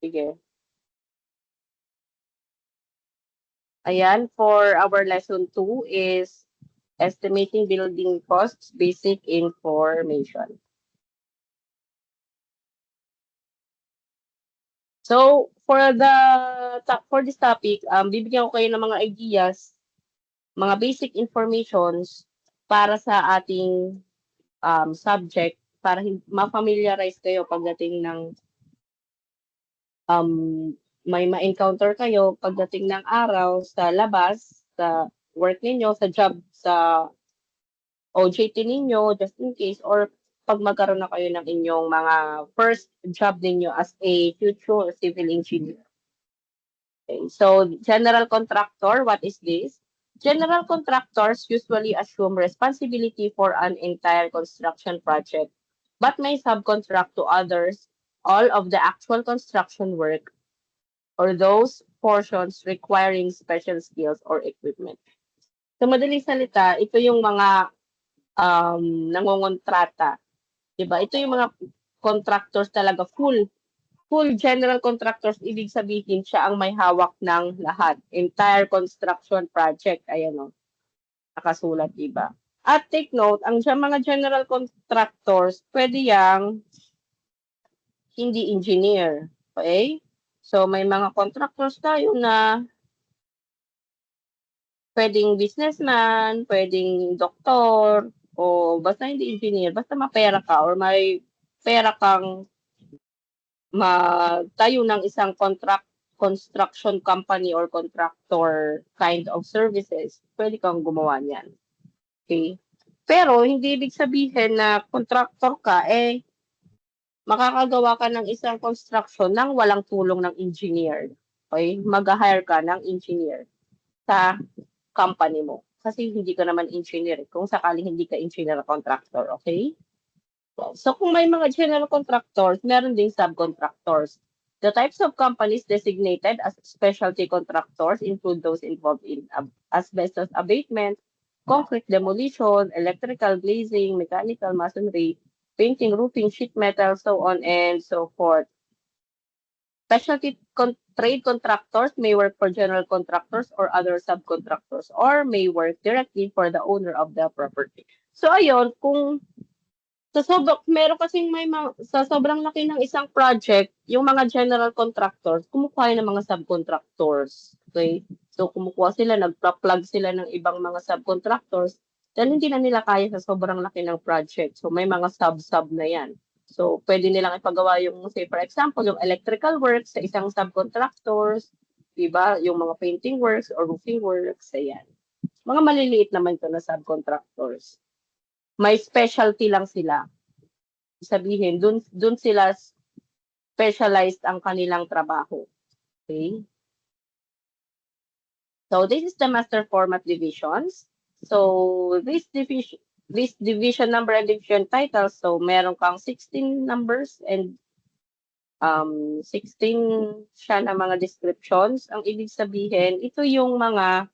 Sige. Ayan, for our lesson 2 is estimating building costs, basic information. So, for this topic, bibigyan ko kayo ng mga ideas, mga basic informations para sa ating subject para ma-familiarize kayo pagdating ng um, may ma-encounter kayo pagdating ng araw sa labas, sa work ninyo, sa job, sa OJT ninyo, just in case, or pag magkaroon na kayo ng inyong mga first job ninyo as a future civil engineer. Okay. So, general contractor, what is this? General contractors usually assume responsibility for an entire construction project, but may subcontract to others all of the actual construction work or those portions requiring special skills or equipment. Sa madaling salita, ito yung mga nangongontrata. Diba? Ito yung mga contractors talaga full general contractors, ibig sabihin siya ang may hawak ng lahat. Entire construction project. Ayan o. Nakasulat, diba? At take note, ang mga general contractors, pwede yang hindi engineer. Okay? So, may mga contractors tayo na pwedeng businessman, pwedeng doktor, o basta hindi engineer, basta mapera ka or may pera kang magtayo ng isang construction company or contractor kind of services, pwede kang gumawa niyan. Okay? Pero hindi ibig sabihin na contractor ka, makakagawa ka ng isang construction nang walang tulong ng engineer. Okay? Mag-hire ka ng engineer sa company mo. Kasi hindi ka naman engineer. Kung sakaling hindi ka engineer contractor, okay? So kung may mga general contractors, meron ding subcontractors. The types of companies designated as specialty contractors include those involved in asbestos abatement, concrete demolition, electrical glazing, mechanical masonry, painting, roofing, sheet metal, so on and so forth. Specialty trade contractors may work for general contractors or other subcontractors or may work directly for the owner of the property. So ayun, kung meron kasing sa sobrang laki ng isang project, yung mga general contractors, kumukuha ng mga subcontractors. Okay? So, kumukuha sila, nagpa-plug sila ng ibang mga subcontractors dahil hindi na nila kaya sa sobrang laki ng project. So, may mga sub-sub na yan. So, pwede nilang ipagawa yung, say, for example, yung electrical works sa isang subcontractors, diba? Yung mga painting works or roofing works, ayan. Mga maliliit naman ito na subcontractors. May specialty lang sila. Sabihin, dun sila specialized ang kanilang trabaho. Okay? So, this is the master format divisions. So, this division number and division titles, so meron kang 16 numbers and 16 siya na mga descriptions. Ang ibig sabihin, ito yung mga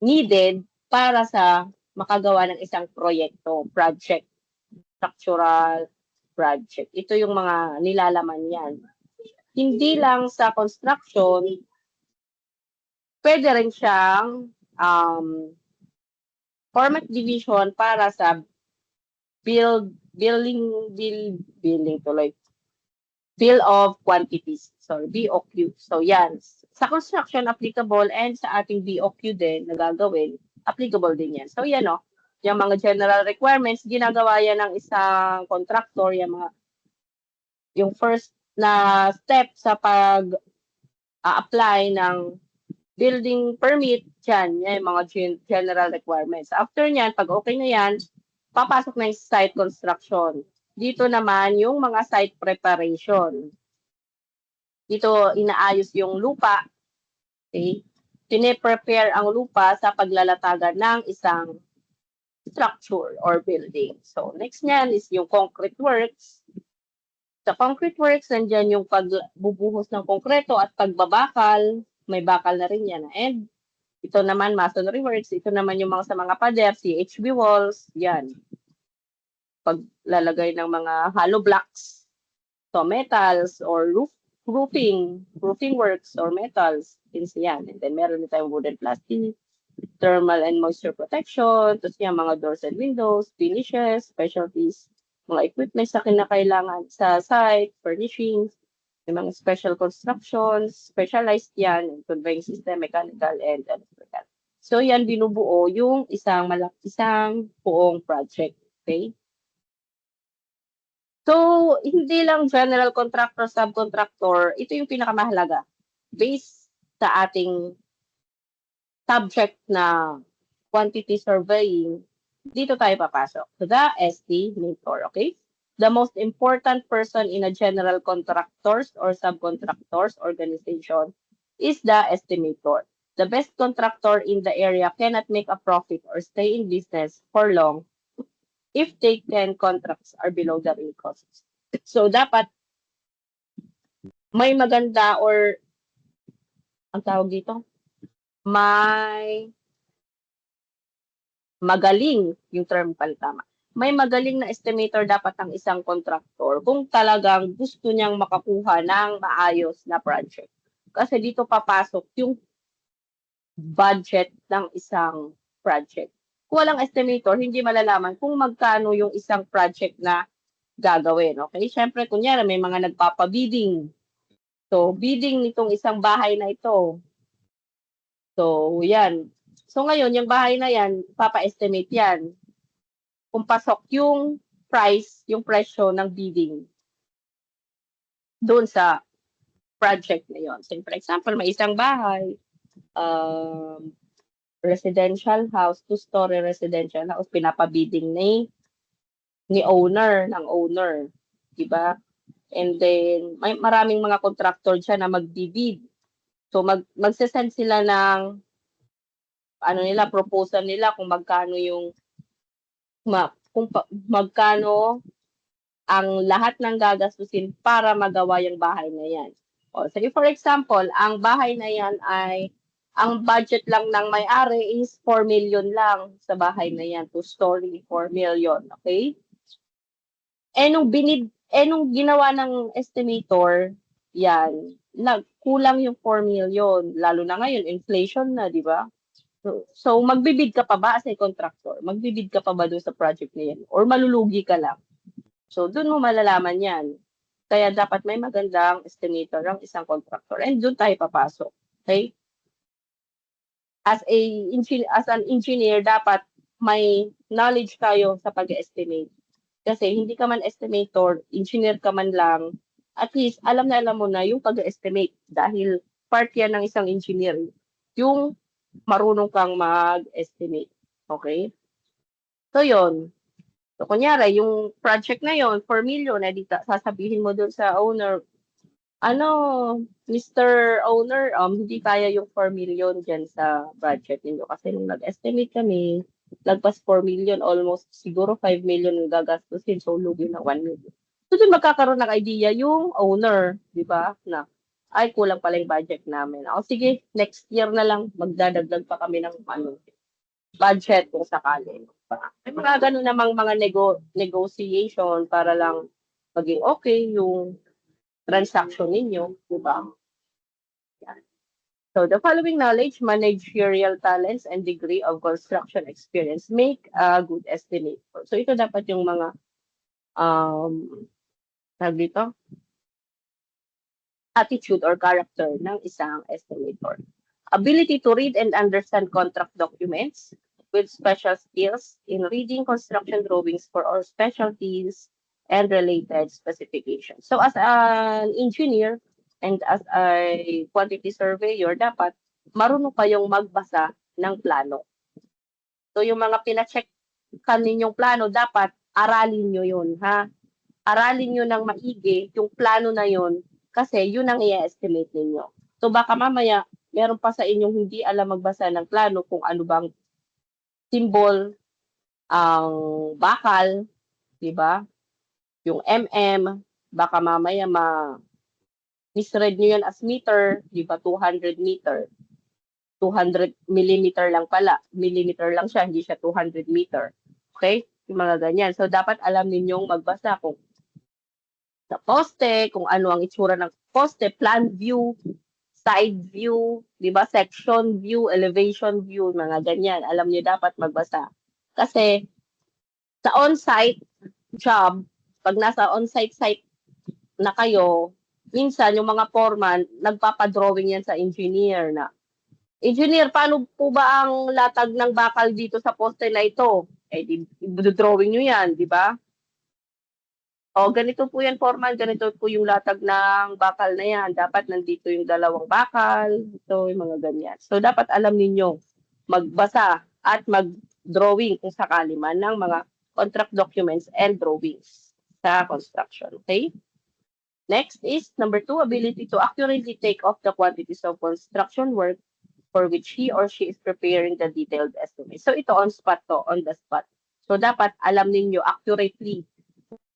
needed para sa makagawa ng isang project, structural project. Ito yung mga nilalaman yan. Hindi lang sa construction, pwede rin siyang format division para sa bill of quantities. Sorry, BOQ. So yan. Sa construction, applicable, and sa ating BOQ din na gagawin, applicable din yan. So yan o. Yung mga general requirements, ginagawa yan ng isang contractor, yung first na step sa pag-apply ng building permit, yan yung mga general requirements. After nyan, pag okay na yan, papasok na yung site construction. Dito naman yung mga site preparation. Dito inaayos yung lupa. Okay? Pine-prepare ang lupa sa paglalatagan ng isang structure or building. So, next nyan is yung concrete works. Sa concrete works, nandyan yung pagbubuhos ng konkreto at pagbabakal. May bakal na rin yan. And ito naman, masonry works. Ito naman yung mga sa mga pader, CHB walls. Yan. Paglalagay ng mga hollow blocks. So metals or roofing works or metals, pins yan. And then meron din tayong wooden plastic, thermal and moisture protection, tapos yan mga doors and windows, finishes, specialties, mga equipment sa kinakailangan sa site, furnishings, may mga special constructions, specialized yan, conveying system, mechanical, and electrical. So yan binubuo yung isang buong project. Okay? So, hindi lang general contractor, subcontractor, ito yung pinakamahalaga. Based sa ating subject na quantity surveying, dito tayo papasok. So, the estimator, okay? The most important person in a general contractors or subcontractors organization is the estimator. The best contractor in the area cannot make a profit or stay in business for long if taken contracts are below the real costs. So, dapat may maganda or ang tawag dito, may magaling yung term pala tama. May magaling na estimator dapat ang isang contractor kung talagang gusto niyang makakuha ng maayos na project. Kasi dito papasok yung budget ng isang project. Kung walang estimator, hindi malalaman kung magkano yung isang project na gagawin. Okay? Siyempre, kunyari, may mga nagpapabidding. So, bidding nitong isang bahay na ito. So, yan. So, ngayon, yung bahay na yan, papa-estimate yan. Kung pasok yung price, yung presyo ng bidding doon sa project na yon. So, for example, may isang bahay, residential house, two-story residential house, pinapabidding ni owner, ng owner. Diba? And then, may maraming mga contractor dyan na magbibid. So, magsasend sila ng proposal nila kung magkano yung magkano ang lahat ng gagastusin para magawa yung bahay na yan. O, so, for example, ang bahay na yan ay ang budget lang ng may-ari is 4 million lang sa bahay na yan. Two-story, 4 million. Okay? Nung ginawa ng estimator, yan, kulang yung 4 million. Lalo na ngayon, inflation na, di ba? So, magbibid ka pa ba as a contractor? Magbibid ka pa ba doon sa project na yan? Or malulugi ka lang? So, doon mo malalaman yan. Kaya dapat may magandang estimator ang isang contractor. And doon tayo papasok. Okay? As an engineer, dapat may knowledge kayo sa pag-estimate. Kasi hindi ka man estimator, engineer ka man lang, at least alam mo na yung pag-estimate dahil part yan ng isang engineer. Yung marunong kang mag-estimate. Okay? So, yun. So, kunyari, yung project na yon 4 million, sasabihin mo dun sa owner, Mr. Owner, hindi kaya yung 4 million dyan sa budget ninyo. Kasi nung nag-estimate kami, lagpas 4 million, almost siguro 5 million yung gagastusin. So, lugi na 1 million. So, dun magkakaroon ng idea yung owner, di ba? Na, ay, kulang pala yung budget namin. O, sige, next year na lang, magdadagdag pa kami ng budget kung sakali. May mga ganun namang mga negotiation para lang maging okay yung transaction ninyo, di ba? So, the following knowledge, managerial talents, and degree of construction experience make a good estimate. So, ito dapat yung mga dito, attitude or character ng isang estimator. Ability to read and understand contract documents with special skills in reading construction drawings for all specialties and related specifications. So as an engineer and as a quantity surveyor, dapat marunong kayong magbasa ng plano. So yung mga pina-check ninyong plano, dapat aralin nyo yun, ha? Aralin nyo ng maigi yung plano na yun kasi yun ang i-estimate ninyo. So baka mamaya, meron pa sa inyong hindi alam magbasa ng plano kung ano bang symbol, ang bakal, di ba? Yung baka mamaya misread nyo yan as meter, di ba? 200 meter. 200 millimeter lang pala. Millimeter lang siya, hindi siya 200 meter. Okay? Yung mga ganyan. So, dapat alam ninyong magbasa kung sa poste, kung ano ang itsura ng poste, plan view, side view, di ba? Section view, elevation view, mga ganyan. Alam niyo dapat magbasa. Kasi sa on-site job, pag nasa on-site site na kayo, minsan yung mga foreman, nagpapadrawing yan sa engineer na, engineer, paano po ba ang latag ng bakal dito sa poste na ito? Eh, drawing nyo yan, di ba? O, ganito po yan, foreman, ganito po yung latag ng bakal na yan. Dapat nandito yung dalawang bakal, ito, yung mga ganyan. So, dapat alam ninyo magbasa at mag-drawing kung sakali man ng mga contract documents and drawings sa construction. Okay? Next is number 2, ability to accurately take off the quantities of construction work for which he or she is preparing the detailed estimate. So, ito on spot to, on the spot. So, dapat alam ninyo accurately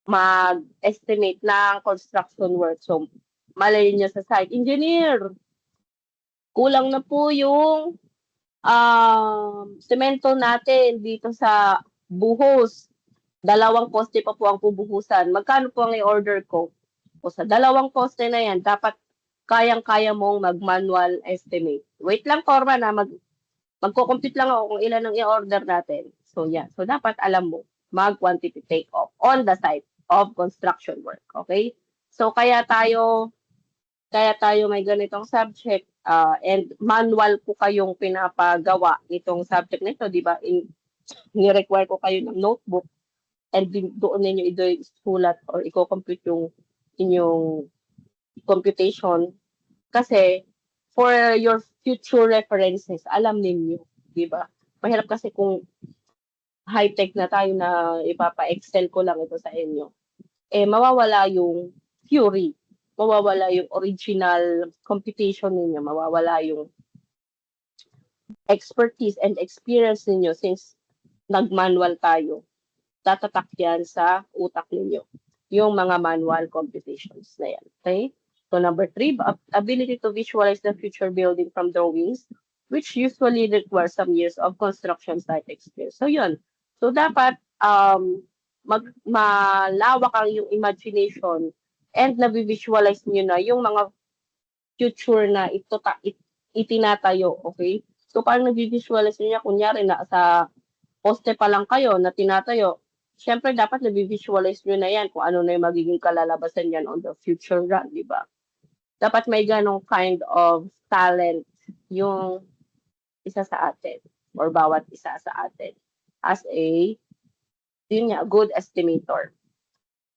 mag-estimate ng construction work. So, malay nyo sa site, engineer, kulang na po yung semento natin dito sa buhos. 2 poste pa po ang pubuhusan. Magkano po ang i-order ko? O sa 2 poste na yan, dapat kayang-kaya mong mag-manual estimate. Wait lang, Corman, magko-compute lang ako kung ilan ang i-order natin. So, yeah. So, dapat alam mo, mag-quantity take off on the site of construction work. Okay? So, kaya tayo may ganitong subject and manual po kayong pinapagawa nitong subject nito, di ba? Ni-require ko kayo ng notebook and doon ninyo isulat or i-compute yung inyong computation kasi for your future references, alam ninyo, di ba? Mahirap kasi kung high-tech na tayo na ipapa-excel ko lang ito sa inyo. Eh, mawawala yung theory, mawawala yung original computation ninyo, mawawala yung expertise and experience ninyo since nag-manual tayo. Tatatak yan sa utak ninyo, yung mga manual computations na yan. Okay? So, number 3, ability to visualize the future building from drawings, which usually requires some years of construction site experience. So, yun. So, dapat malawak ang yung imagination and na-visualize nyo na yung mga future na itinatayo. Okay? So, parang na-visualize nyo niya, kunyari na sa poste pa lang kayo na tinatayo, syempre dapat na-visualize nyo na yan kung ano na yung magiging kalalabasan yan on the future run, di ba? Dapat may ganong kind of talent yung isa sa atin or bawat isa sa atin as a good estimator.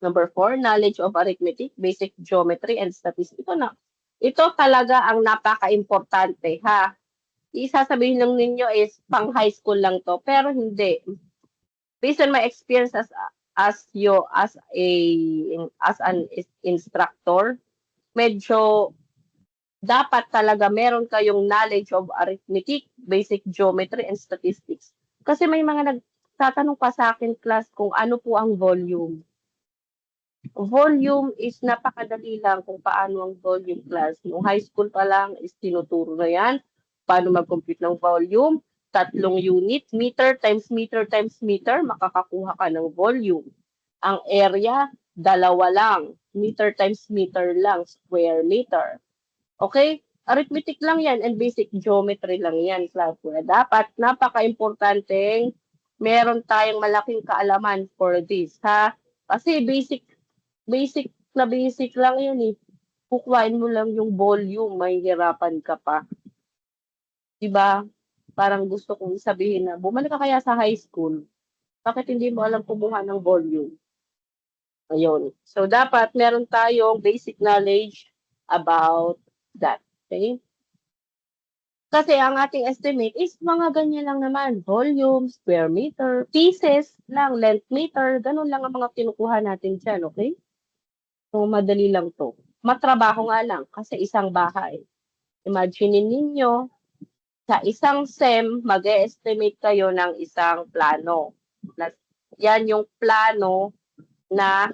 Number 4, knowledge of arithmetic, basic geometry, and statistics. Ito talaga ang napaka-importante, ha? Isasabihin lang ninyo is pang high school lang to, pero hindi. Based on my experience as an instructor, medyo dapat talaga meron kayong knowledge of arithmetic, basic geometry, and statistics. Kasi may mga nagtatanong pa sa akin, class, kung ano po ang volume. Volume is napakadali lang kung paano ang volume, class. Noong high school pa lang is tinuturo na yan. Paano mag-compute ng volume. 3 unit, meter times meter times meter, makakakuha ka ng volume. Ang area, 2 lang. Meter times meter lang, square meter. Okay? Arithmetic lang yan and basic geometry lang yan, class. Dapat, napaka-importanteng meron tayong malaking kaalaman for this, ha? Kasi basic lang yun eh. Kukuhain mo lang yung volume, mahihirapan ka pa. Diba? Parang gusto kong sabihin na, bumalik ka kaya sa high school. Bakit hindi mo alam kumuha ng volume? Ayun. So, dapat meron tayong basic knowledge about that. Okay? Kasi ang ating estimate is mga ganyan lang naman. Volume, square meter, pieces lang, length meter, ganun lang ang mga kinukuha natin dyan, okay? So, madali lang to. Matrabaho nga lang kasi isang bahay. Imagine ninyo, sa isang SEM, mag-estimate kayo ng isang plano. Yan yung plano na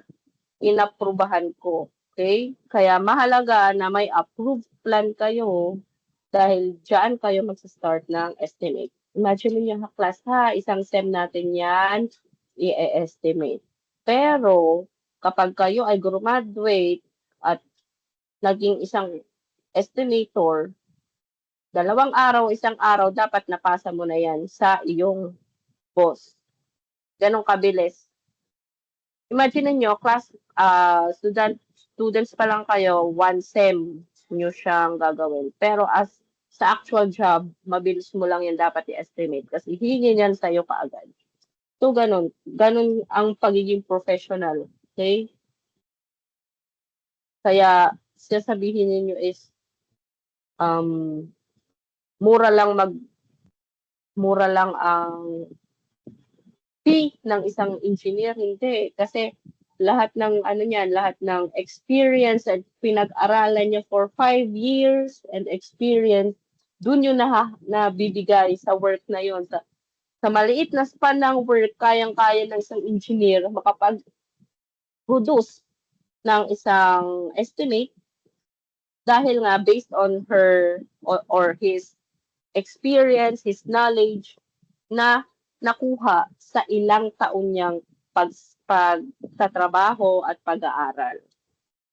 inaprubahan ko. Okay? Kaya mahalaga na may approved plan kayo dahil dyan kayo magsa-start ng estimate. Imagine niyo class, isang SEM natin yan, i-estimate. Pero, kapag kayo ay graduate at naging isang estimator, 2 araw, 1 araw, dapat napasa mo na yan sa iyong boss. Ganong kabilis. Imagine niyo students pa lang kayo, 1 sem nyo siyang gagawin. Pero sa actual job, mabilis mo lang yan dapat i-estimate kasi hihingi yan sa'yo kaagad. So, ganun. Ganun ang pagiging professional. Okay? Kaya, sasabihin ninyo is, mura lang ang fee ng isang engineer. Hindi. Kasi, lahat ng experience at pinag-aralan niya for 5 years and experience, dun yun nabibigay sa work na yun. Sa maliit na span ng work, kayang-kaya ng isang engineer makapag-produce ng isang estimate dahil nga based on her or his experience, his knowledge na nakuha sa ilang taon niyang pagtatrabaho at pag-aaral.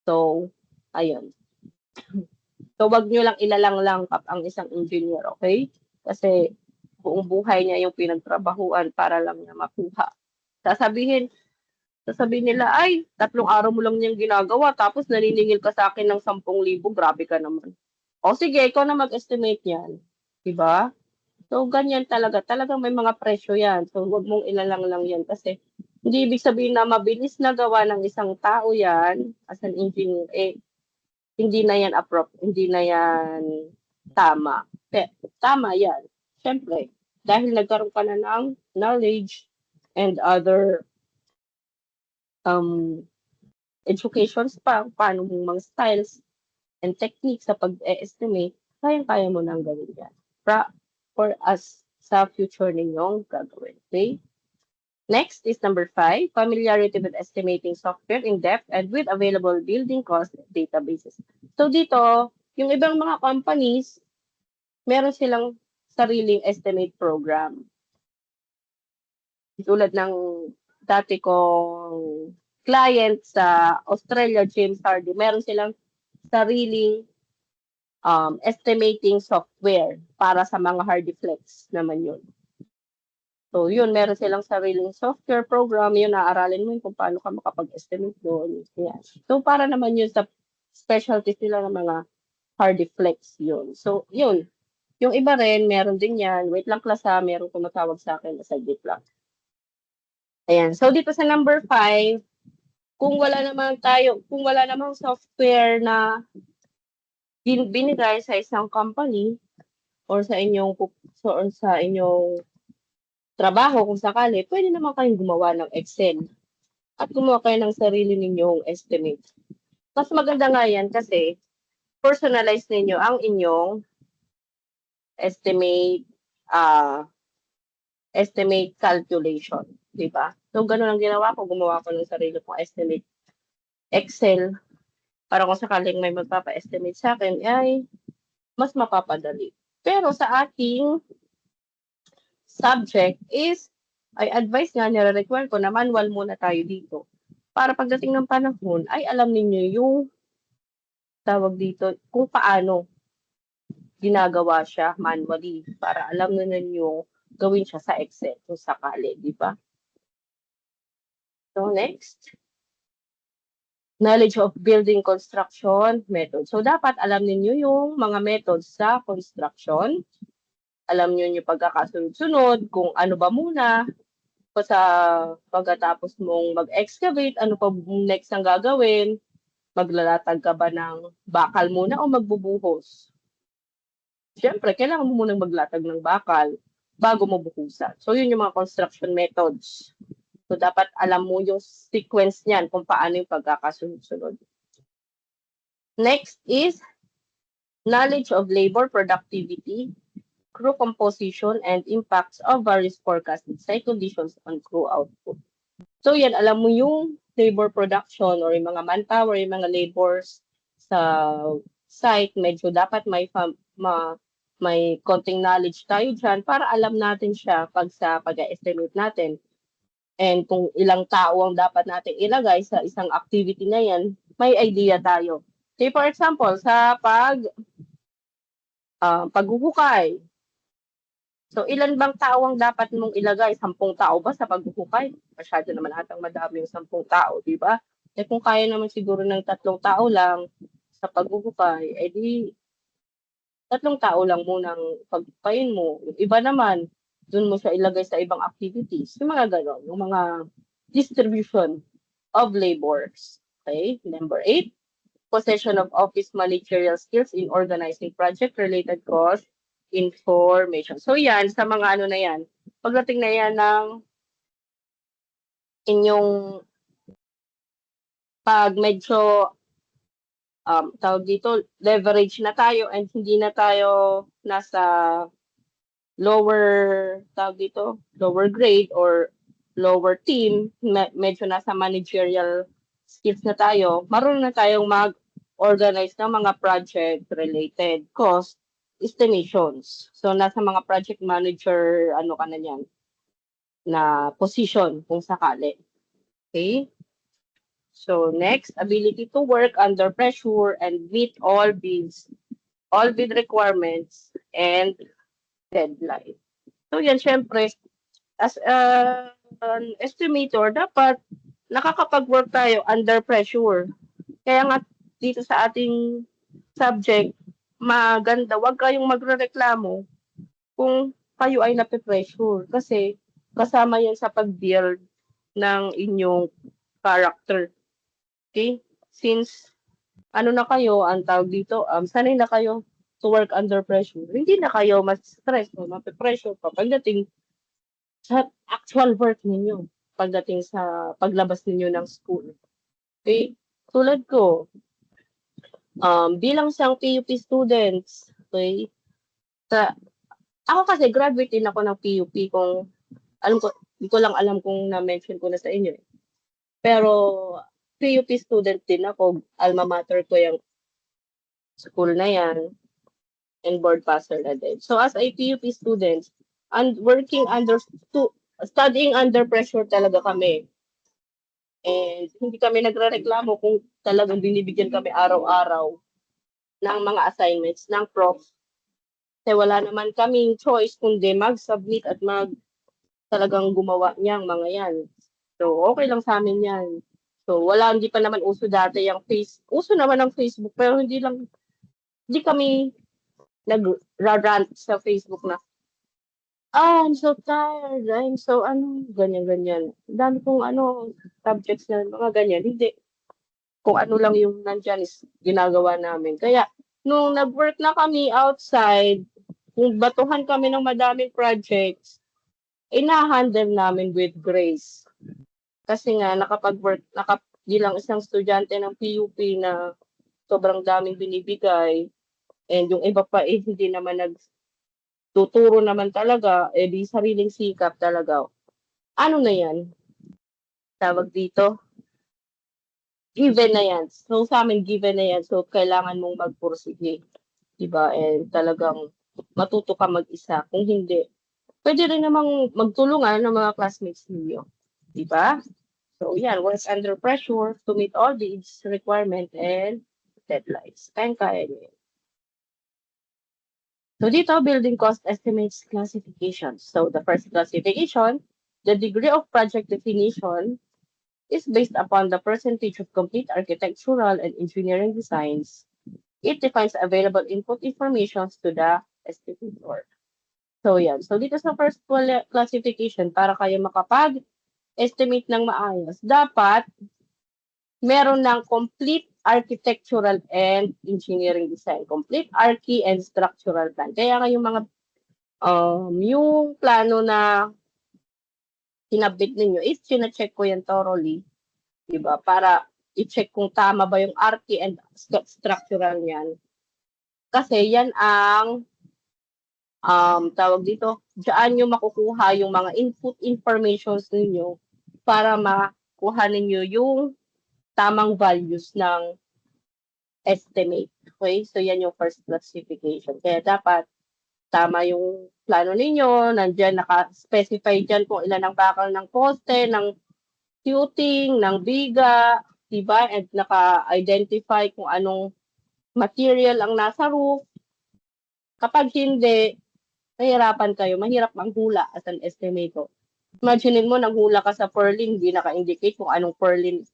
So, ayun. So, wag nyo lang ilalang ang isang engineer, okay? Kasi buong buhay niya yung pinagtrabahuan para lang niya makuha. Sasabihin nila, ay, 3 araw mo lang niyang ginagawa, tapos naniningil ka sa akin ng 10,000, grabe ka naman. O sige, ikaw na mag-estimate yan. Diba? So, ganyan talaga. Talagang may mga presyo yan. So, huwag mong ilalang lang yan kasi hindi ibig sabihin na mabilis na gawa ng isang tao yan as an engineer, hindi na yan tama. Tama yan. Siyempre, dahil nagkaroon ka na ng knowledge and other educations pa, paano mga styles and techniques sa pag-estimate, kayang-kaya mo nang gawin yan. For us sa future ninyong gagawin. Okay? Next is number 5, familiarity with estimating software in depth and with available building cost databases. So dito, yung ibang mga companies, meron silang sariling estimate program. Tulad ng dati kong client sa Australia, James Hardie, meron silang sariling estimating software para sa mga Hardiflex naman yun. So, yun, meron silang sariling software program, yun, naaralin mo yun kung paano ka makapag-estimate doon. Yeah. So, para naman yun sa specialties nila ng mga Hardiflex yun. So, yun. Yung iba rin, meron din yan. Wait lang class ha, meron tumatawag sa akin, saglit lang. Ayan. So, dito sa number 5, kung wala namang software na binigay sa isang company or sa inyong trabaho kung sakali, pwede naman kayong gumawa ng Excel at gumawa kayo ng sarili ninyong estimate. Mas maganda nga yan kasi personalize ninyo ang inyong estimate calculation, di ba? So, ganun ang ginawa ko. Gumawa ko ng sarili kong estimate Excel para kung sakaling may magpapa-estimate sa akin, ay mas mapapadali. Pero sa ating subject is, I advise nga, nire-require ko na manual muna tayo dito. Para pagdating ng panahon, ay alam ninyo yung tawag dito, kung paano ginagawa siya manually. Para alam ninyo gawin siya sa Excel kung sakali, di ba? So, next. Knowledge of building construction method. So, dapat alam niyo yung mga methods sa construction. Alam niyo yung pagkakasunod-sunod, kung ano ba muna, sa pagkatapos mong mag-excavate, ano pa next ang gagawin, maglalatag ka ba ng bakal muna o magbubuhos? Siyempre, kailangan mo munang maglatag ng bakal bago mo buhusan. So, yun yung mga construction methods. So, dapat alam mo yung sequence niyan kung paano yung pagkakasunod-sunod. Next is knowledge of labor productivity, crew composition, and impacts of various forecasted site conditions on crew output. So, yan, alam mo yung labor production or yung mga manpower, yung mga labors sa site, medyo dapat may konting knowledge tayo dyan para alam natin siya sa pag-estimate natin. and kung ilang tao ang dapat nating ilagay sa isang activity na yan, may idea tayo. Say for example, sa paghuhukay. So, ilan bang tao ang dapat mong ilagay? 10 tao ba sa paghuhukay? Masyado naman atang madami yung 10 tao, di ba? Eh kung kaya naman siguro ng 3 tao lang sa paghuhukay, eh di 3 tao lang munang paghukayin mo. Yung iba naman, dun mo siya ilagay sa ibang activities. Yung mga ganon, yung mga distribution of labors. Okay? Number 8, possession of office managerial skills in organizing project-related cost information. So yan, sa mga ano na yan, pagdating na yan ng inyong pag medyo tawag dito, leverage na tayo and hindi na tayo nasa lower, tawag dito, lower grade or lower team, medyo nasa managerial skills na tayo, marunong na tayong mag-organize ng mga project-related cost estimations. So, nasa mga project manager, ano ka na yan, na position kung sakali. Okay? So, next, ability to work under pressure and meet all bid requirements and deadline. So, yan, syempre, as an estimator, dapat nakakapag-work tayo under pressure. Kaya nga, dito sa ating subject, maganda, wag kayong magrereklamo kung kayo ay nape-pressure. Kasi, kasama yan sa pag-build ng inyong character. Okay? Since, ano na kayo, ang tawag dito, sanay na kayo to work under pressure. Hindi na kayo mas stress o mape-pressure pa pagdating sa actual work ninyo, pagdating sa paglabas ninyo ng school. Okay? Tulad ko, bilang isang PUP students, okay, ako kasi graduate din ako ng PUP kung alam ko, hindi ko lang alam kung na-mention ko na sa inyo. Pero PUP student din ako, alma mater ko yung school na yan, and board passer na din. So as a PUP student, and studying under pressure talaga kami. And hindi kami nagrereklamo kung talagang binibigyan kami araw-araw ng mga assignments ng prof. Kasi wala naman kaming choice kundi mag-submit at talagang gumawa niyang mga yan. So, okay lang sa amin yan. So, hindi pa naman uso dati yung uso naman ng Facebook, pero hindi kami nag-rant sa Facebook na, I'm so tired, ganyan-ganyan. Dami kong subjects na mga ganyan. Hindi. Kung ano lang yung nandyan is ginagawa namin. Kaya, nung nag-work na kami outside, kung batuhan kami ng madaming projects, ina-handle namin with grace. Kasi nga, bilang isang estudyante ng PUP na sobrang daming binibigay, and yung iba pa hindi naman nagtuturo naman talaga, di sariling sikap talaga. Ano na yan? Tawag dito? Given na yan. So, sa amin, given na yan. So, kailangan mong magpursige. Diba? And talagang matuto ka mag-isa. Kung hindi, pwede rin namang magtulungan ng mga classmates niyo. Diba? So, yan. Work under pressure to meet all these requirements and deadlines. Kaya niyo. So, dito, building cost estimates classifications. So, the first classification, the degree of project definition is based upon the percentage of complete architectural and engineering designs. It defines available input information to the estimator. So, yan. So, dito sa first classification, para kayo makapag-estimate ng maayos, dapat meron ng complete architectural and engineering design. Complete archi and structural plan. Kaya nga yung mga yung plano na sinabit ninyo is sina-check ko yan thoroughly, diba? Para i-check kung tama ba yung archi and structural niyan. Kasi yan ang tawag dito, diyan nyo makukuha yung mga input informations ninyo para makuha ninyo yung tamang values ng estimate. Okay? So yan yung first classification. Kaya dapat tama yung plano ninyo, nandiyan naka-specify dyan kung ilan ang bakal ng poste, ng footing, ng biga, diba? And naka-identify kung anong material ang nasa roof. Kapag hindi, nahihirapan kayo, mahirap manghula as an estimator. Imagine mo, nanghula ka sa purlin, hindi naka-indicate kung anong purlin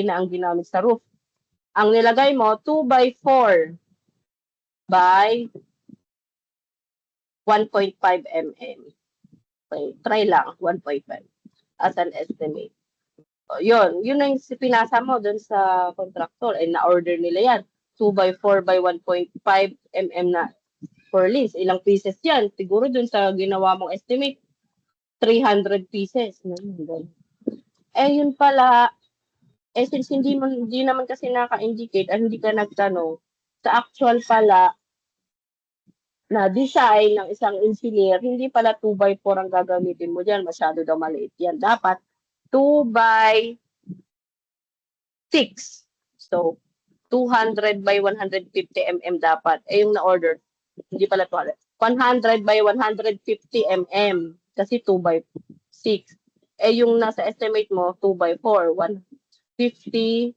na ang ginamit sa roof. Ang nilagay mo, 2x4 by 1.5 mm. Okay, try lang, 1.5 as an estimate. So, yun na yung pinasa mo dun sa contractor. Eh, na-order nila yan. 2x4 by 1.5 mm na purlins. Ilang pieces yan? Siguro dun sa ginawa mong estimate, 300 pieces. Eh, yun pala, since hindi naman kasi naka-indicate at hindi ka nagtanong, sa actual pala, na design ng isang engineer, hindi pala 2x4 ang gagamitin mo dyan. Masyado daw maliit yan. Dapat 2x6. So, 200 by 150 mm dapat. Eh, yung na-order, hindi pala 200. 100 by 150 mm. Kasi 2x6. Eh, yung nasa estimate mo, 2x4. 150,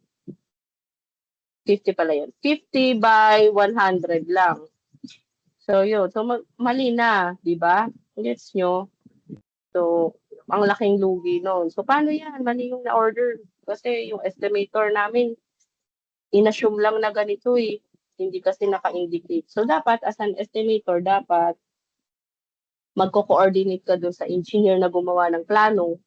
50 pala yun. 50 by 100 lang. So, yun. So, mali na, di ba? Gets nyo? So, ang laking lugi noon. So, paano yan? Mali yung na-order. Kasi yung estimator namin, inassume lang na ganito eh. Hindi kasi naka-indicate. So, dapat as an estimator, dapat magko-coordinate ka doon sa engineer na gumawa ng plano.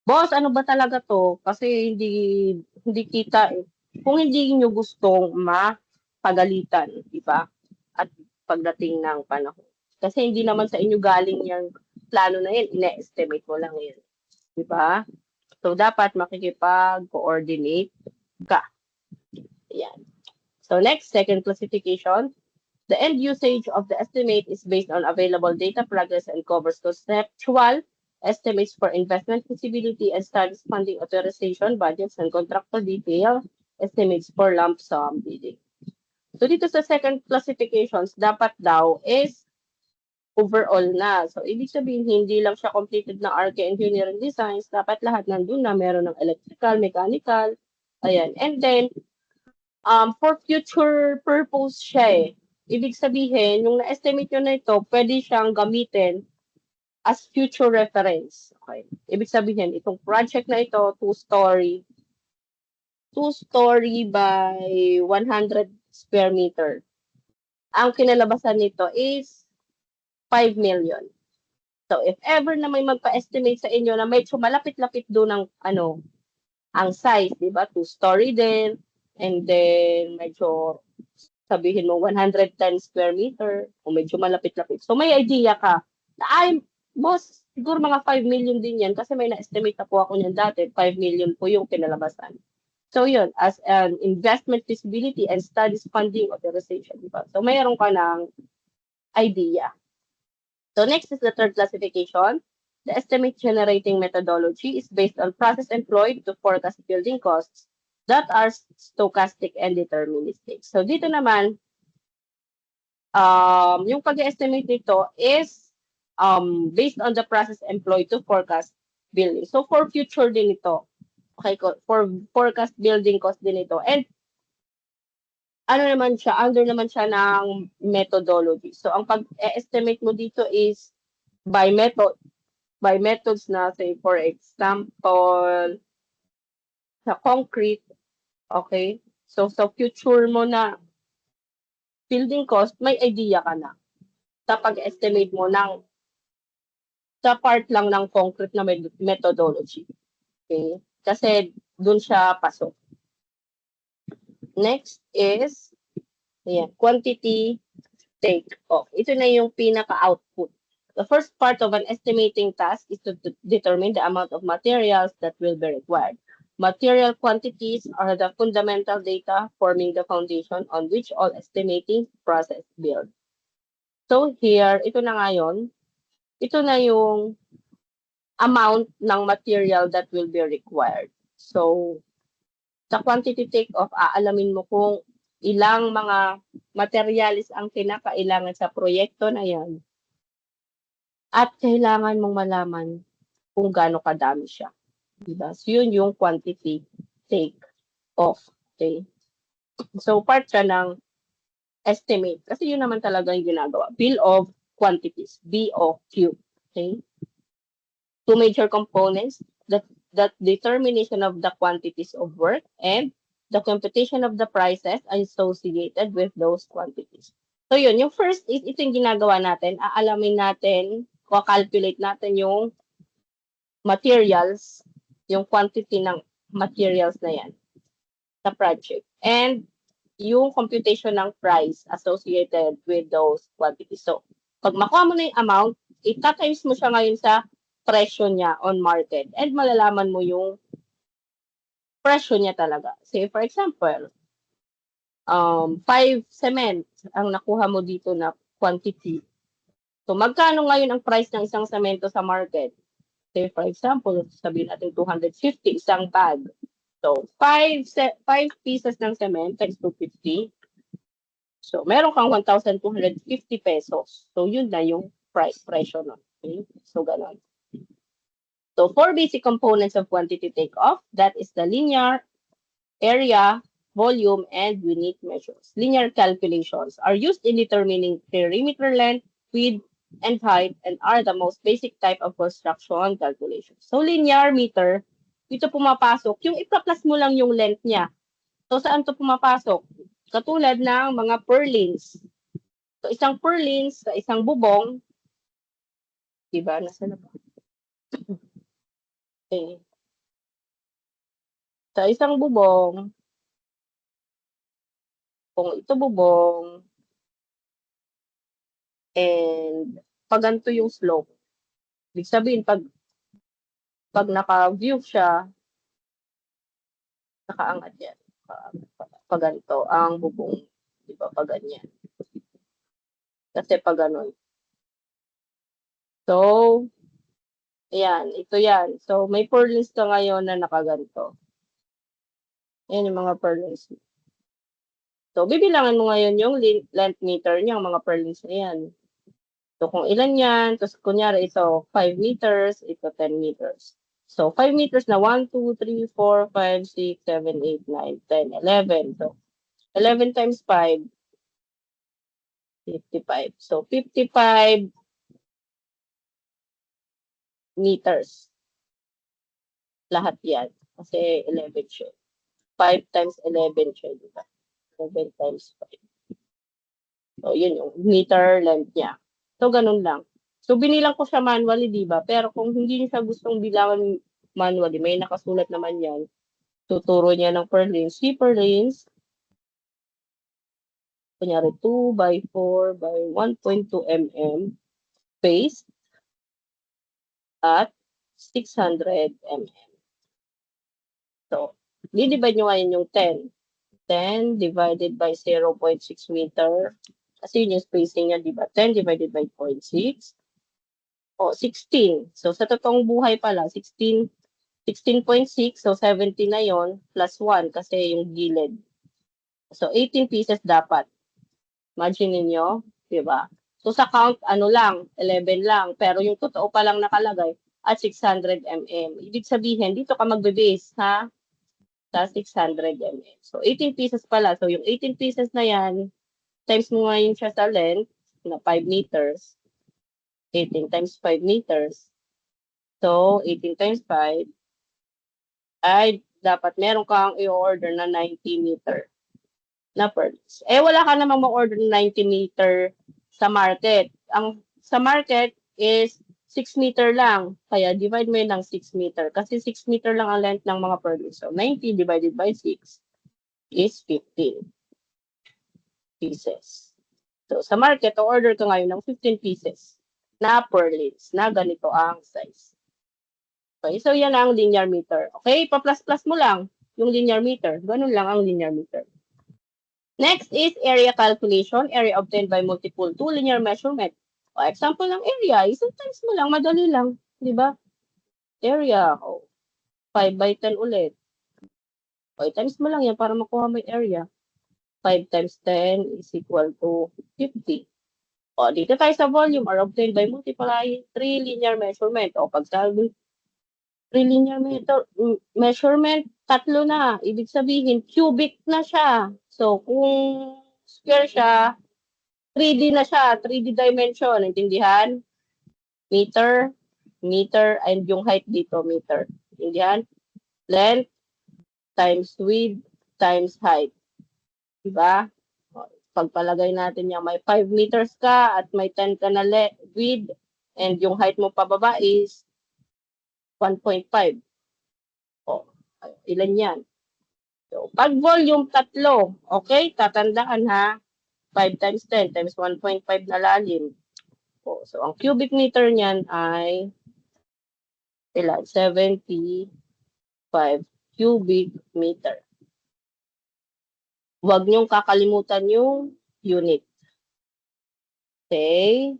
Boss, ano ba talaga to? Kasi hindi kita eh. Kung hindi nyo gustong mapagalitan, di ba? At pagdating ng panahon. Kasi hindi naman sa inyo galing yung plano na yan, ina-estimate mo lang yan. Di ba? So, dapat makikipag-coordinate ka. Yan. So, next, second classification. The end usage of the estimate is based on available data, progress, and covers conceptual estimates for investment feasibility and studies funding authorization, budgets, and contractor detail estimates for lump sum bidding. So, dito sa second classifications, dapat daw is overall na. So, ibig sabihin, hindi lang siya completed ng Arch Engineering Designs. Dapat lahat nandun na. Meron ng electrical, mechanical. Ayan. And then, for future purpose siya eh. Ibig sabihin, yung na-estimate nyo na ito, pwede siyang gamitin as future reference. Okay. Ibig sabihin, itong project na ito, two-story by 100 square meter. Ang kinalabasan nito is 5 million. So, if ever na may magpa-estimate sa inyo na medyo malapit-lapit doon ng ang size, di ba? Two-story din. And then, medyo sabihin mo 110 square meter o medyo malapit-lapit. So, may idea ka na boss, siguro mga 5 million din yan kasi may na-estimate na po ako niyan dati. 5 million po yung kinalabasan. So, yun, as an investment feasibility and studies funding authorization. Di ba? So, mayroon ka ng idea. So, next is the third classification. The estimate generating methodology is based on process employed to forecast building costs that are stochastic and deterministic. So, dito naman, yung pag-estimate nito is based on the process employed to forecast building. So, for future din ito. Okay, for forecast building cost din ito. And, under naman siya ng methodology. So, ang pag-estimate mo dito is by methods na, say, for example, sa concrete, okay? So, sa future mo na building cost, may idea ka na sa pag-estimate mo sa part lang ng concrete na methodology. Okay? Kasi dun siya pasok. Next is quantity take-off. Ito na yung pinaka-output. The first part of an estimating task is to determine the amount of materials that will be required. Material quantities are the fundamental data forming the foundation on which all estimating process build. So here, ito na ngayon, ito na yung amount ng material that will be required. So, sa quantity take-off, aalamin mo kung ilang mga materials ang kinakailangan sa proyekto na yan At kailangan mong malaman kung gaano kadami siya. Diba? So, yun yung quantity take off. Okay? So, part siya ng estimate. Kasi yun naman talaga yung ginagawa. Bill of quantities. BOQ. Okay? Two major components, that determination of the quantities of work and the computation of the prices associated with those quantities. So yun, yung first is ito yung ginagawa natin, aalamin natin, calculate natin yung materials, yung quantity ng materials na yan sa project. And yung computation ng price associated with those quantities. So, pag makuha mo na yung amount, itatimes mo siya ngayon sa presyo niya on market and malalaman mo yung presyo niya talaga. Say, for example, 5 cement ang nakuha mo dito na quantity. So, magkano ngayon ang price ng isang semento sa market? Say, for example, sabihin natin 250 isang bag. So, 5 pieces ng cement times 250. So, meron kang 1,250 pesos. So, yun na yung presyo nun. Okay? So, ganon. So, four basic components of quantity takeoff. That is the linear, area, volume, and unit measures. Linear calculations are used in determining perimeter length, width, and height, and are the most basic type of construction calculations. So, linear meter, dito pumapasok, yung ipla-plus mo lang yung length niya. So, saan to pumapasok? Katulad ng mga purlins. So, isang purlins sa isang bubong, diba? Nasaan na ba? Okay. Sa isang bubong, kung ito bubong, and pag ganito yung slope, ibig sabihin, pag naka-view siya, nakaangat yan. Pag ganito, ang bubong, diba? Pag ganyan. Kasi pag ganun. So, ayan, ito yan. So, may purlins ka ngayon na nakaganto. Ayan yung mga purlins. So, bibilangan mo ngayon yung length meter niya, mga purlins na yan. So, kung ilan yan, tapos kunyari ito, 5 meters, ito 10 meters. So, 5 meters na 1, 2, 3, 4, 5, 6, 7, 8, 9, 10, 11. So, 11 times 5, 55. So, 55 meters. Lahat yan. Kasi 11 siya. 5 times 11 siya, diba? 11 times 5. So, yun yung meter length niya. So, ganun lang. So, binilang ko siya manually, diba? Pero kung hindi niyo siya gustong bilangan manually, may nakasulat naman yan. Tuturo niya ng purlins. Si purlins, kunyari 2 by 4 by 1.2 mm space at 600 mm. So, di-divide nyo ngayon yung 10. 10 divided by 0.6 meter. Kasi yun yung spacing niya, di ba? 10 divided by 0.6. O, 16. So, sa totoong buhay pala, 16, 16.6. So, 70 na yon plus 1 kasi yung gilid. So, 18 pieces dapat. Imagine niyo, di ba? So, sa count, ano lang, 11 lang. Pero yung totoo pa lang nakalagay at 600 mm. Ibig sabihin, dito ka magbe-base, ha? Sa 600 mm. So, 18 pieces pala. So, yung 18 pieces na yan, times mo ngayon siya sa length na 5 meters. 18 times 5 meters. So, 18 times 5 ay dapat meron kang i-order na 90 meter na purchase. Eh, wala ka namang ma-order na 90 meter sa market. Ang sa market is 6 meter lang. Kaya divide mo yun ng 6 meter. Kasi 6 meter lang ang length ng mga purlins. So, 90 divided by 6 is 15 pieces. So, sa market, order ka ngayon ng 15 pieces na purlins na ganito ang size. Okay, so yan ang linear meter. Okay, pa-plus-plus mo lang yung linear meter. Ganun lang ang linear meter. Next is area calculation, area obtained by multiple two linear measurement. O, example ng area, isang times mo lang, madali lang. Di ba? Area, 5 by 10 ulit. O, times mo lang yan para makuha mo yung area. 5 times 10 is equal to 50. O, dito tayo sa volume are obtained by multiplying 3 linear measurement. O, pag sabi 3 linear measurement, tatlo na. Ibig sabihin, cubic na siya. So, kung square siya, 3D na siya. 3D dimension. Intindihan? Meter, meter, and yung height dito, meter. Intindihan? Length times width times height. Diba? Pagpalagay natin yan, may 5 meters ka at may 10 ka na width and yung height mo pababa is 1.5. O, ilan yan? So, pag volume, tatlo. Okay? Tatandaan ha. 5 times 10 times 1.5 na lalim. O, so, ang cubic meter niyan ay ilan? 75 cubic meter. Huwag niyong kakalimutan yung unit. Okay?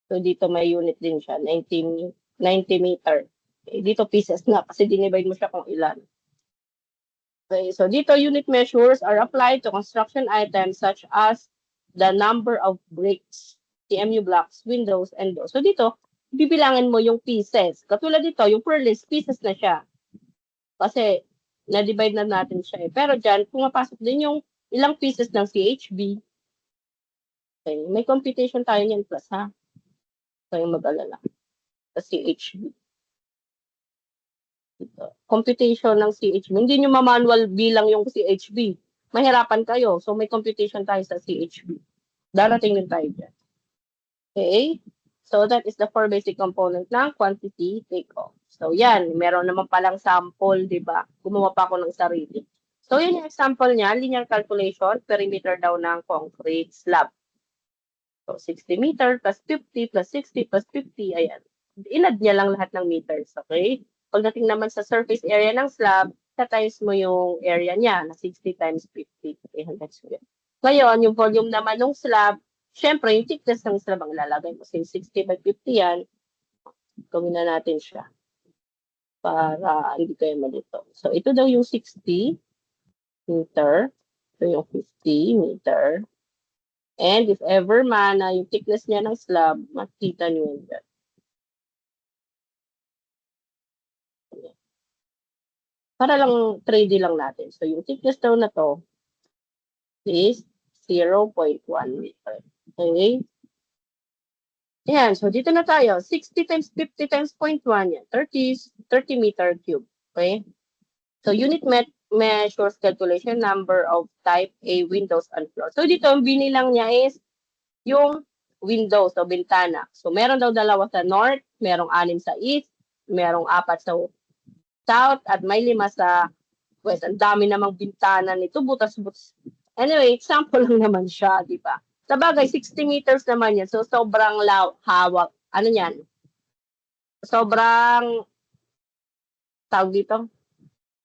So, dito may unit din siya. 90 meter. Okay, dito pieces na kasi dinivide mo siya kung ilan. Okay, so dito unit measures are applied to construction items such as the number of bricks, CMU blocks, windows, and doors. So dito, bibilangin mo yung pieces. Katulad dito, yung per list, pieces na siya. Kasi, na-divide na natin siya eh. Pero dyan, pumapasok din yung ilang pieces ng CHB. Okay, may computation tayo niyan plus ha. So yung mag-alala. Sa CHB. Computation ng CHB. Hindi nyo ma-manual bilang yung CHB. Mahirapan kayo. So may computation tayo sa CHB. Darating din tayo dyan. Okay? So that is the 4 basic component ng quantity takeoff. So yan, meron naman palang sample, di ba? Gumawa pa ako ng sarili. So yun yung example niya, linear calculation, perimeter daw ng concrete slab. So 60 meter plus 50 plus 60 plus 50, ayan. Inad niya lang lahat ng meters, okay? Pagdating naman sa surface area ng slab, times mo yung area niya na 60 times 50. Okay, ngayon, yung volume naman ng slab, syempre, yung thickness ng slab ang lalagay mo. Since 60 by 50 yan, gawin na natin siya para hindi kayo malito. So, ito daw yung 60 meter. Ito yung 50 meter. And if ever man na yung thickness niya ng slab, makita nyo yun dyan. Para lang 3D lang natin. So, yung thickness daw na to is 0.1 meter. Okay? Ayan, so dito na tayo. 60 times 50 times 0.1 yan. 30 meter cube. Okay? So, unit measures calculation number of type A windows and floor. So, dito, ang binilang niya is yung windows o bintana. So, meron daw 2 sa north, merong 6 sa east, merong 4 sa south, at may 5 sa west. Ang dami namang bintana nito, butas-butas. Anyway, example lang naman siya, di ba? Sa bagay, 60 meters naman yan. So, sobrang hawak. Ano yan? Sobrang, tawag dito,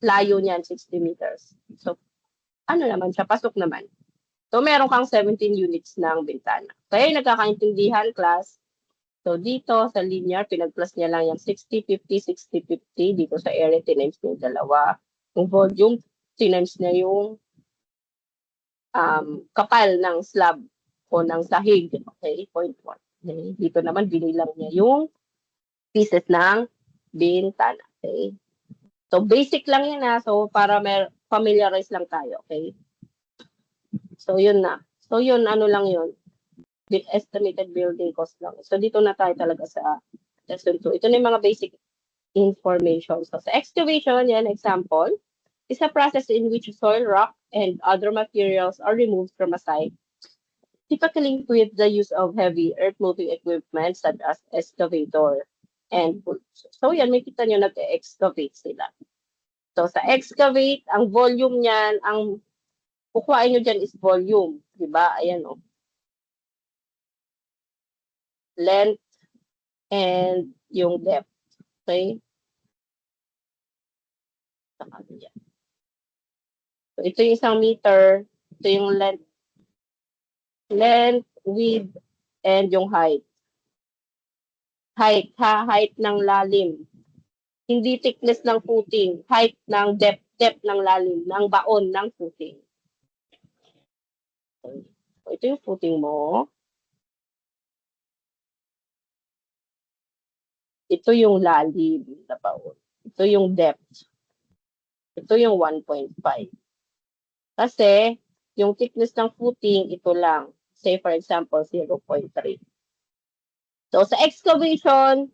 layo niyan, 60 meters. So, ano naman siya? Pasok naman. So, meron kang 17 units ng bintana. Kaya nagkakaintindihan, class. So, dito sa linear, pinag-plus niya lang yung 60, 50, 60, 50. Dito sa area, tinimes niya yung dalawa. Yung volume, tinimes niya yung kapal ng slab o ng sahig. Okay, 0.1. Okay. Dito naman, binilang niya yung pieces ng bintana. Okay. So, basic lang yan ha. So, para familiarize lang tayo. Okay. So, yun na. So, yun, ano lang yun. Estimated building cost lang. So, dito na tayo talaga sa lesson 2. Ito na yung mga basic information. So, sa excavation, yan, example, is a process in which soil, rock, and other materials are removed from a site, typically with the use of heavy earth-moving equipment such as excavator and bulldozer. So, yan, may kita nyo nag-excavate sila. So, sa excavate, ang volume niyan, ang kukuhain nyo dyan is volume. Diba? Ayan, o. Length and yung depth. Okay? So, ito yung 1 meter. Ito yung length, width, and yung height. Height ng lalim. Hindi thickness ng footing. Height ng depth ng lalim, ng baon ng footing. So, ito yung footing mo. Ito yung lalim na baon. Ito yung depth. Ito yung 1.5. Kasi, yung thickness ng footing, ito lang. Say, for example, 0.3. So, sa excavation,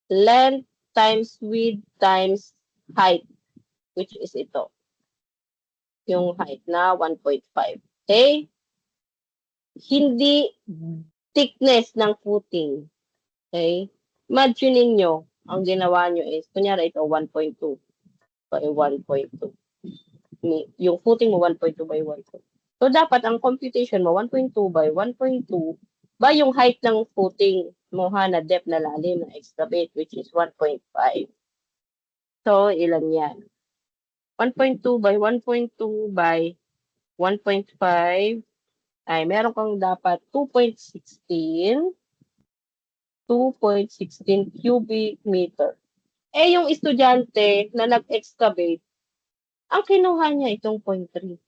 length times width times height, which is ito. Yung height na 1.5. Okay? Hindi thickness ng footing. Okay? Imagine niyo ang ginawa nyo is, kunyari ito, 1.2 by 1.2. Yung footing mo, 1.2 by 1.2. So, dapat ang computation mo, 1.2 by 1.2 ba yung height ng footing mo ha, na depth na lalim na excavate, which is 1.5. So, ilan yan? 1.2 by 1.2 by 1.5 ay meron kang dapat 2.16 cubic meter. Eh, yung estudyante na nag-excavate, ang kinuha niya itong 0.3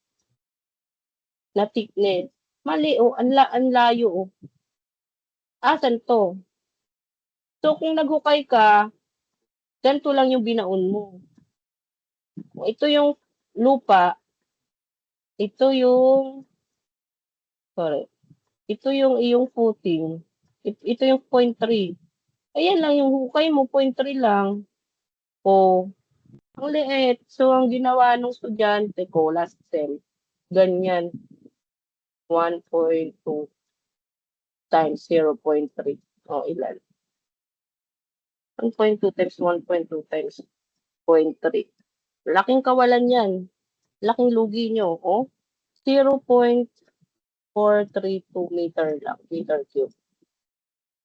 na thickness. Mali, oh, ang layo, oh. Asan to? So, kung naghukay ka, ganito lang yung binaon mo. Ito yung lupa, ito yung, sorry, ito yung iyong footing, ito yung 0.3. Ayan lang yung hukay mo, 0.3 lang. O, ang liit. So, ang ginawa ng estudyante ko last sem, ganyan, 1.2 times 0.3. O, ilan? 1.2 times 1.2 times 0.3. Laking kawalan yan. Laking lugi nyo. O, 0.432 meter lang, meter cube.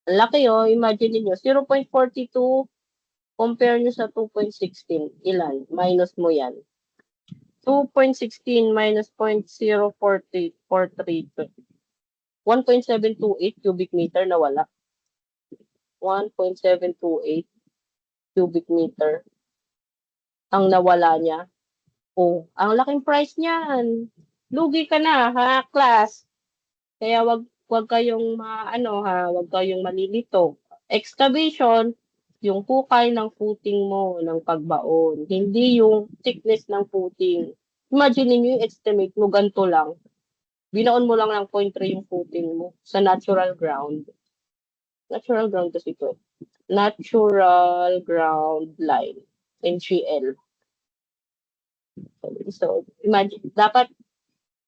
Ang laki oh, imagine niyo 0.42 compare nyo sa 2.16. Ilan? Minus mo yan. 2.16 minus 0.0432. 1.728 cubic meter na wala. 1.728 cubic meter ang nawala niya. Oh, ang laking price niyan. Lugi ka na, ha, class. Kaya wag kayong wag kayong malilito. Excavation, yung hukay ng footing mo ng pagbaon, hindi yung thickness ng footing. Imagine niyo yung estimate mo ganito lang. Binaon mo lang ng 0.3 yung footing mo sa natural ground. Natural ground kasi ito. Natural ground line, NGL. So, imagine, dapat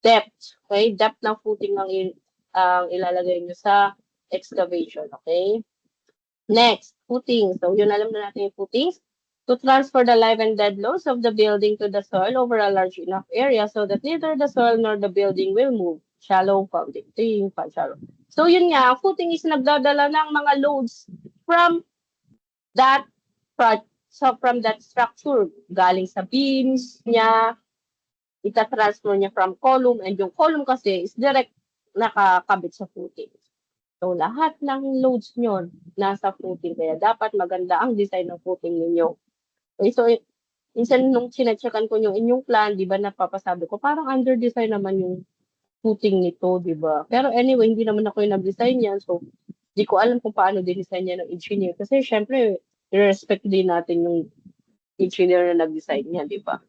depth, okay? Depth ng footing ang ilalagay nyo sa excavation, okay? Next, footing. So, yun alam na natin yung footings. To transfer the live and dead loads of the building to the soil over a large enough area so that neither the soil nor the building will move. Shallow founding, shallow. So, yun nga, footing is nagdadala ng mga loads from that from that structure. Galing sa beams niya, ita-transfer niya from column, and yung column kasi is direct nakakabit sa footing. So, lahat ng loads nyo nasa footing. Kaya dapat maganda ang design ng footing ninyo. Okay, so, minsan nung sinacheckan ko yung inyong plan, di ba, napapasabi ko, parang under-design naman yung footing nito, di ba? Pero anyway, hindi naman ako yung nag-design yan. So, di ko alam kung paano din-design yan ng engineer. Kasi, syempre, respect din natin yung engineer na nag-design niya, di ba?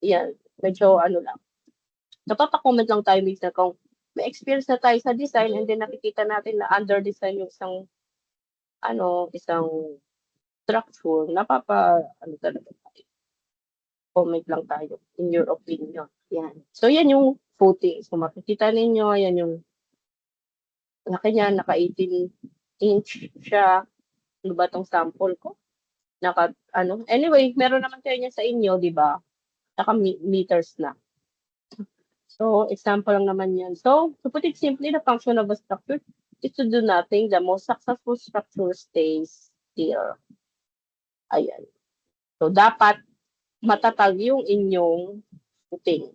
Yan, medyo lang. Napapa-comment lang tayo minsan kung may experience na tayo sa design and then nakikita natin na under-design yung isang structure, talaga tayo. Comment lang tayo in your opinion. Yan. So, yan yung footing. So, makikita ninyo, yan yung laki niya, naka 18 inch siya. Ano ba tong sample ko? Anyway, meron naman kayo niya sa inyo, di ba? Naka meters na. So, example lang naman yan. So, to put it simply, the function of a structure is to do nothing. The most successful structure stays still. Ayan. So, dapat matatag yung inyong footing.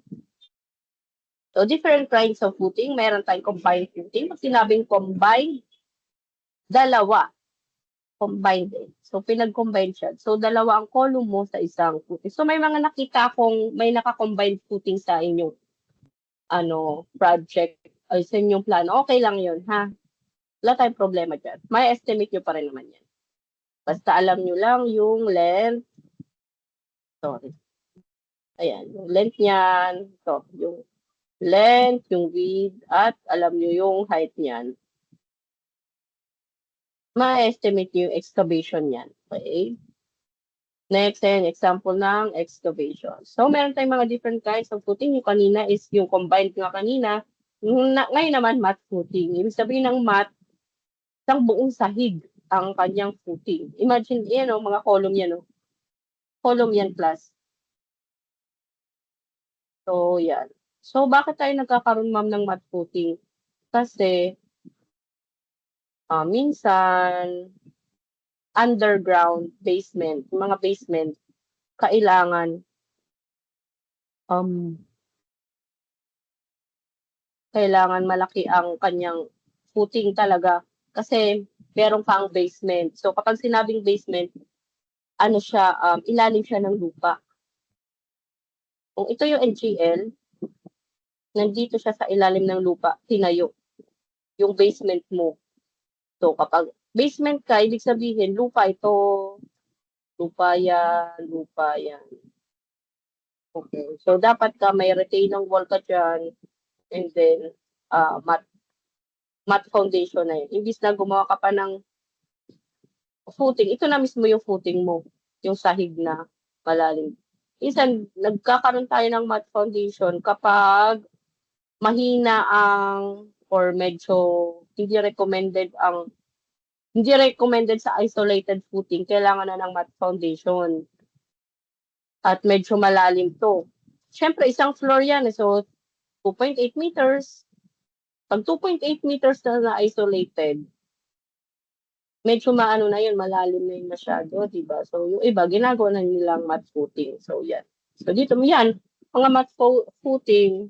So, different kinds of footing. Meron tayong combined footing. Pag sinabing combined, dalawa. Combined din. So, pinag-combine siya. So, dalawa ang column mo sa isang footing. So, may mga nakita akong may naka-combined footing sa inyong project ay sa inyong plano, okay lang yun, ha? Wala tayong problema dyan. May estimate nyo pa rin naman yan. Basta alam nyo lang yung length. Sorry. Ayan, yung length niyan. Ito, yung length, yung width, at alam nyo yung height niyan. Ma-estimate nyo yung excavation niyan. Okay? Next, ayan, example ng excavation. So, meron tayong mga different kinds of footing. Yung kanina is yung combined nga kanina. Ngayon naman, mat footing. Ibig sabihin ng mat, isang buong sahig ang kanyang footing. Imagine, yan o, mga column yan o. Column yan class. So, yan. So, bakit tayo nagkakaroon, ma'am, ng mat footing? Kasi, minsan, underground basement, mga basement, kailangan malaki ang kanyang footing talaga kasi meron pang basement. So kapag sinabing basement, ano siya, ilalim siya ng lupa. Kung ito yung NGL, nandito siya sa ilalim ng lupa, tinayo yung basement mo. So kapag basement ka, ibig sabihin, lupa ito, lupa yan. Okay. So dapat ka may retaining wall ka dyan, and then mat foundation na yun. Imbis na gumawa ka pa ng footing, ito na mismo yung footing mo, yung sahig na malalim. Minsan, nagkakaroon tayo ng mat foundation kapag mahina or medyo hindi recommended sa isolated footing, kailangan na ng mat foundation. At medyo malalim to. Siyempre, isang floor yan. So, 2.8 meters. Pag 2.8 meters na isolated, medyo maano na yun, malalim na yun masyado, diba? So, yung iba, ginagawa na nilang mat footing. So, yan. So, dito mo yan, mga mat footing,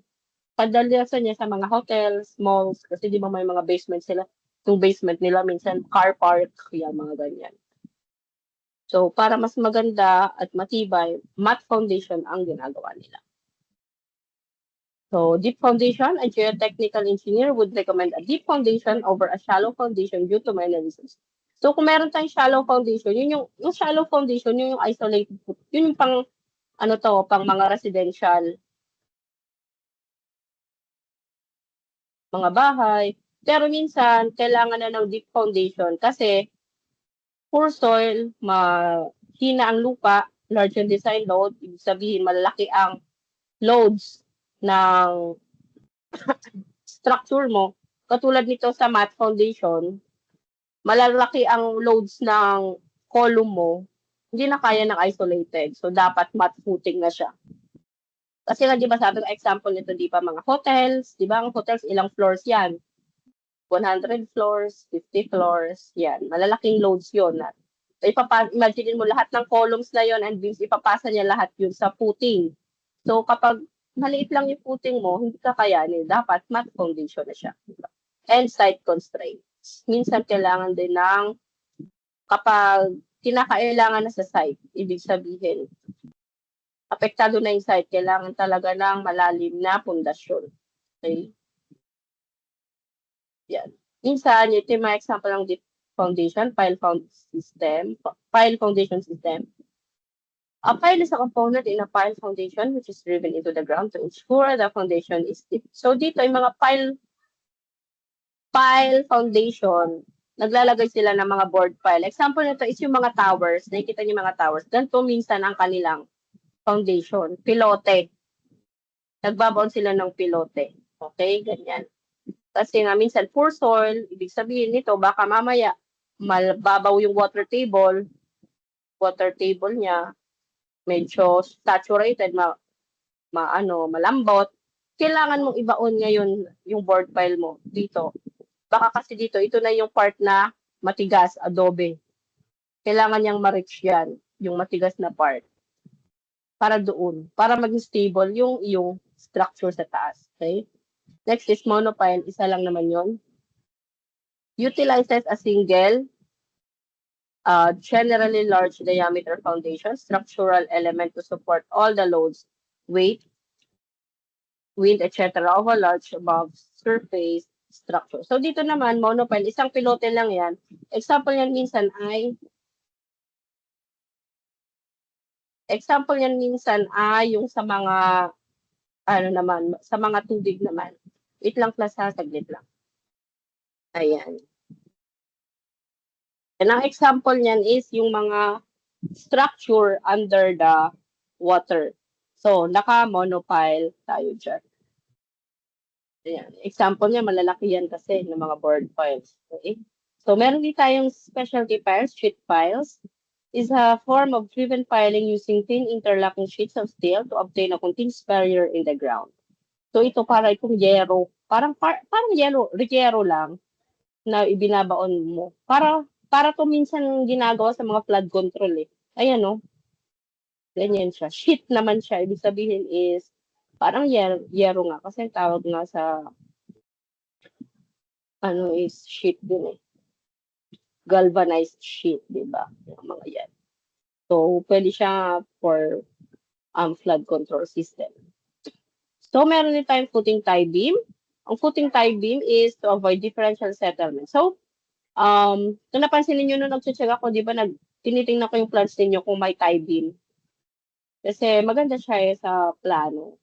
kadalasan niya sa mga hotels, malls, kasi di ba may mga basement sila. Yung basement nila, minsan car park, yan, mga ganyan. So, para mas maganda at matibay, mat foundation ang ginagawa nila. So, deep foundation, a geotechnical engineer would recommend a deep foundation over a shallow foundation due to many reasons. So, kung meron tayong shallow foundation, yung shallow foundation, yung isolated, yun yung pang, pang mga residential, mga bahay. Pero minsan, kailangan na ng deep foundation kasi poor soil, mahina ang lupa, large and design load, ibig sabihin, malaki ang loads ng structure mo. Katulad nito sa mat foundation, malalaki ang loads ng column mo, hindi na kaya ng isolated. So, dapat mat footing na siya. Kasi nga, di ba, sabi ko, example nito, di ba, mga hotels, di ba, ang hotels, ilang floors yan? 100 floors, 50 floors, yan. Malalaking loads yun. Imagine mo lahat ng columns na yon and beams, ipapasa niya lahat yun sa footing. So, kapag maliit lang yung footing mo, hindi ka kayanin. Dapat mat foundation na siya. And site constraints. Minsan kailangan din ng kapag kinakailangan na sa site, ibig sabihin, apektado na yung site, kailangan talaga ng malalim na pundasyon. Okay? Yan. Minsan, ito yung mga example ng deep foundation, pile foundation system. A pile is a component in a pile foundation which is driven into the ground to ensure the foundation is deep. So dito, yung mga pile foundation, naglalagay sila ng mga board pile. Example nito is yung mga towers. Nakikita niyo mga towers. Ganito minsan ang kanilang foundation. Pilote. Nagbabaon sila ng pilote. Okay? Ganyan. Kasi nga minsan poor soil, ibig sabihin nito, baka mamaya mababaw yung water table niya, medyo saturated, malambot, kailangan mong ibaon ngayon yung board pile mo dito. Baka kasi dito, ito na yung part na matigas, adobe. Kailangan niyang ma-reach yan, yung matigas na part. Para doon, para maging stable yung structure sa taas. Okay? Next is monopile, isa lang naman yon. Utilizes a single generally large diameter foundation, structural element to support all the loads, weight, wind, etc. of a large above surface structure. So, dito naman, monopile, isang pilote lang yan. Example yan minsan ay yung sa mga, sa mga tubig naman. Wait lang class ha, saglit lang. Ayan. And ang example niyan is yung mga structure under the water. So, naka-monopile tayo dyan. Ayan. Example niya, malalaki yan kasi ng mga board files. Okay? So, meron din tayong specialty files, sheet files. Is a form of driven piling using thin interlocking sheets of steel to obtain a continuous barrier in the ground. So, ito para itong yero. Parang yero lang na ibinabaon mo. Para to minsan ginagawa sa mga flood control eh. Ayan no. Ganyan siya. Sheet naman siya. Ibig sabihin is parang yero nga kasi tawag nga sa is sheet din eh. Galvanized sheet, di ba? Yung mga yan. So, pwede siya for flood control system. So, meron din tayong footing tie beam. Ang footing tie beam is to avoid differential settlement. So, kung napansin niyo nung nag-check ako, di ba, tinitingnan ko yung plans ninyo kung may tie beam. Kasi maganda siya sa plano.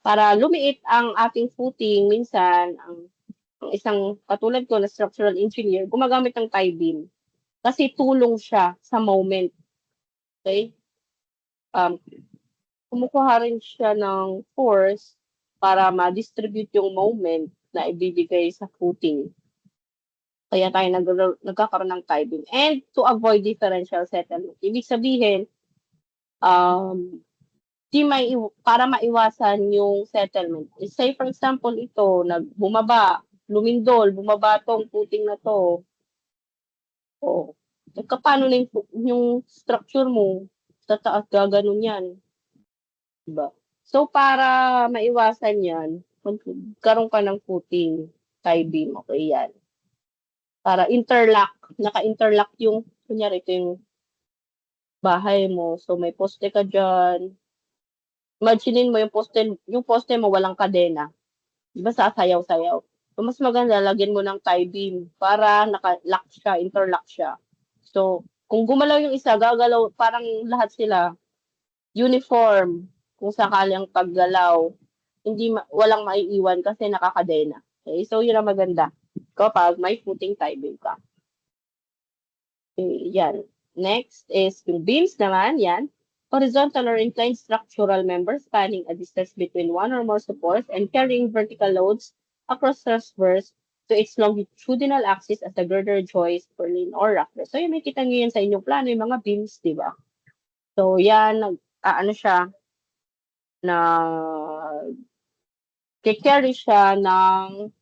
Para lumiit ang ating footing, minsan, ang isang katulad ko na structural engineer, gumagamit ng tie beam. Kasi tulong siya sa moment. Okay? Kumukuha rin siya ng force para ma-distribute yung moment na ibibigay sa footing. Kaya tayo nagkakaroon ng tie beam. And to avoid differential settlement. Ibig sabihin, para maiwasan yung settlement. Say for example, ito, bumaba tong footing na to. O, paano na yung structure mo sa taas gaganon yan. Diba? So, para maiwasan yan, magkaroon ka ng footing, tie beam, okay yan. Para naka-interlock yung, kunyari, ito yung bahay mo. So, may poste ka dyan. Imaginin mo yung poste mo walang kadena. Diba sasayaw-sayaw? So, mas maganda, lagyan mo ng tie beam para naka-lock siya, interlock siya. So, kung gumalaw yung isa, gagalaw, parang lahat sila uniform. Kung sakali ang paggalaw, walang maiiwan kasi nakakadena. Okay? So, yun ang maganda kapag may footing tie beam ka. Okay, yan. Next is yung beams naman, yan. Horizontal or inclined structural members spanning a distance between one or more supports and carrying vertical loads across transverse to its longitudinal axis as a girder, joist, purlin, or rafter. So, yung makita nyo yan sa inyong plano, yung mga beams, di ba? So, yan, siya, carry siya ng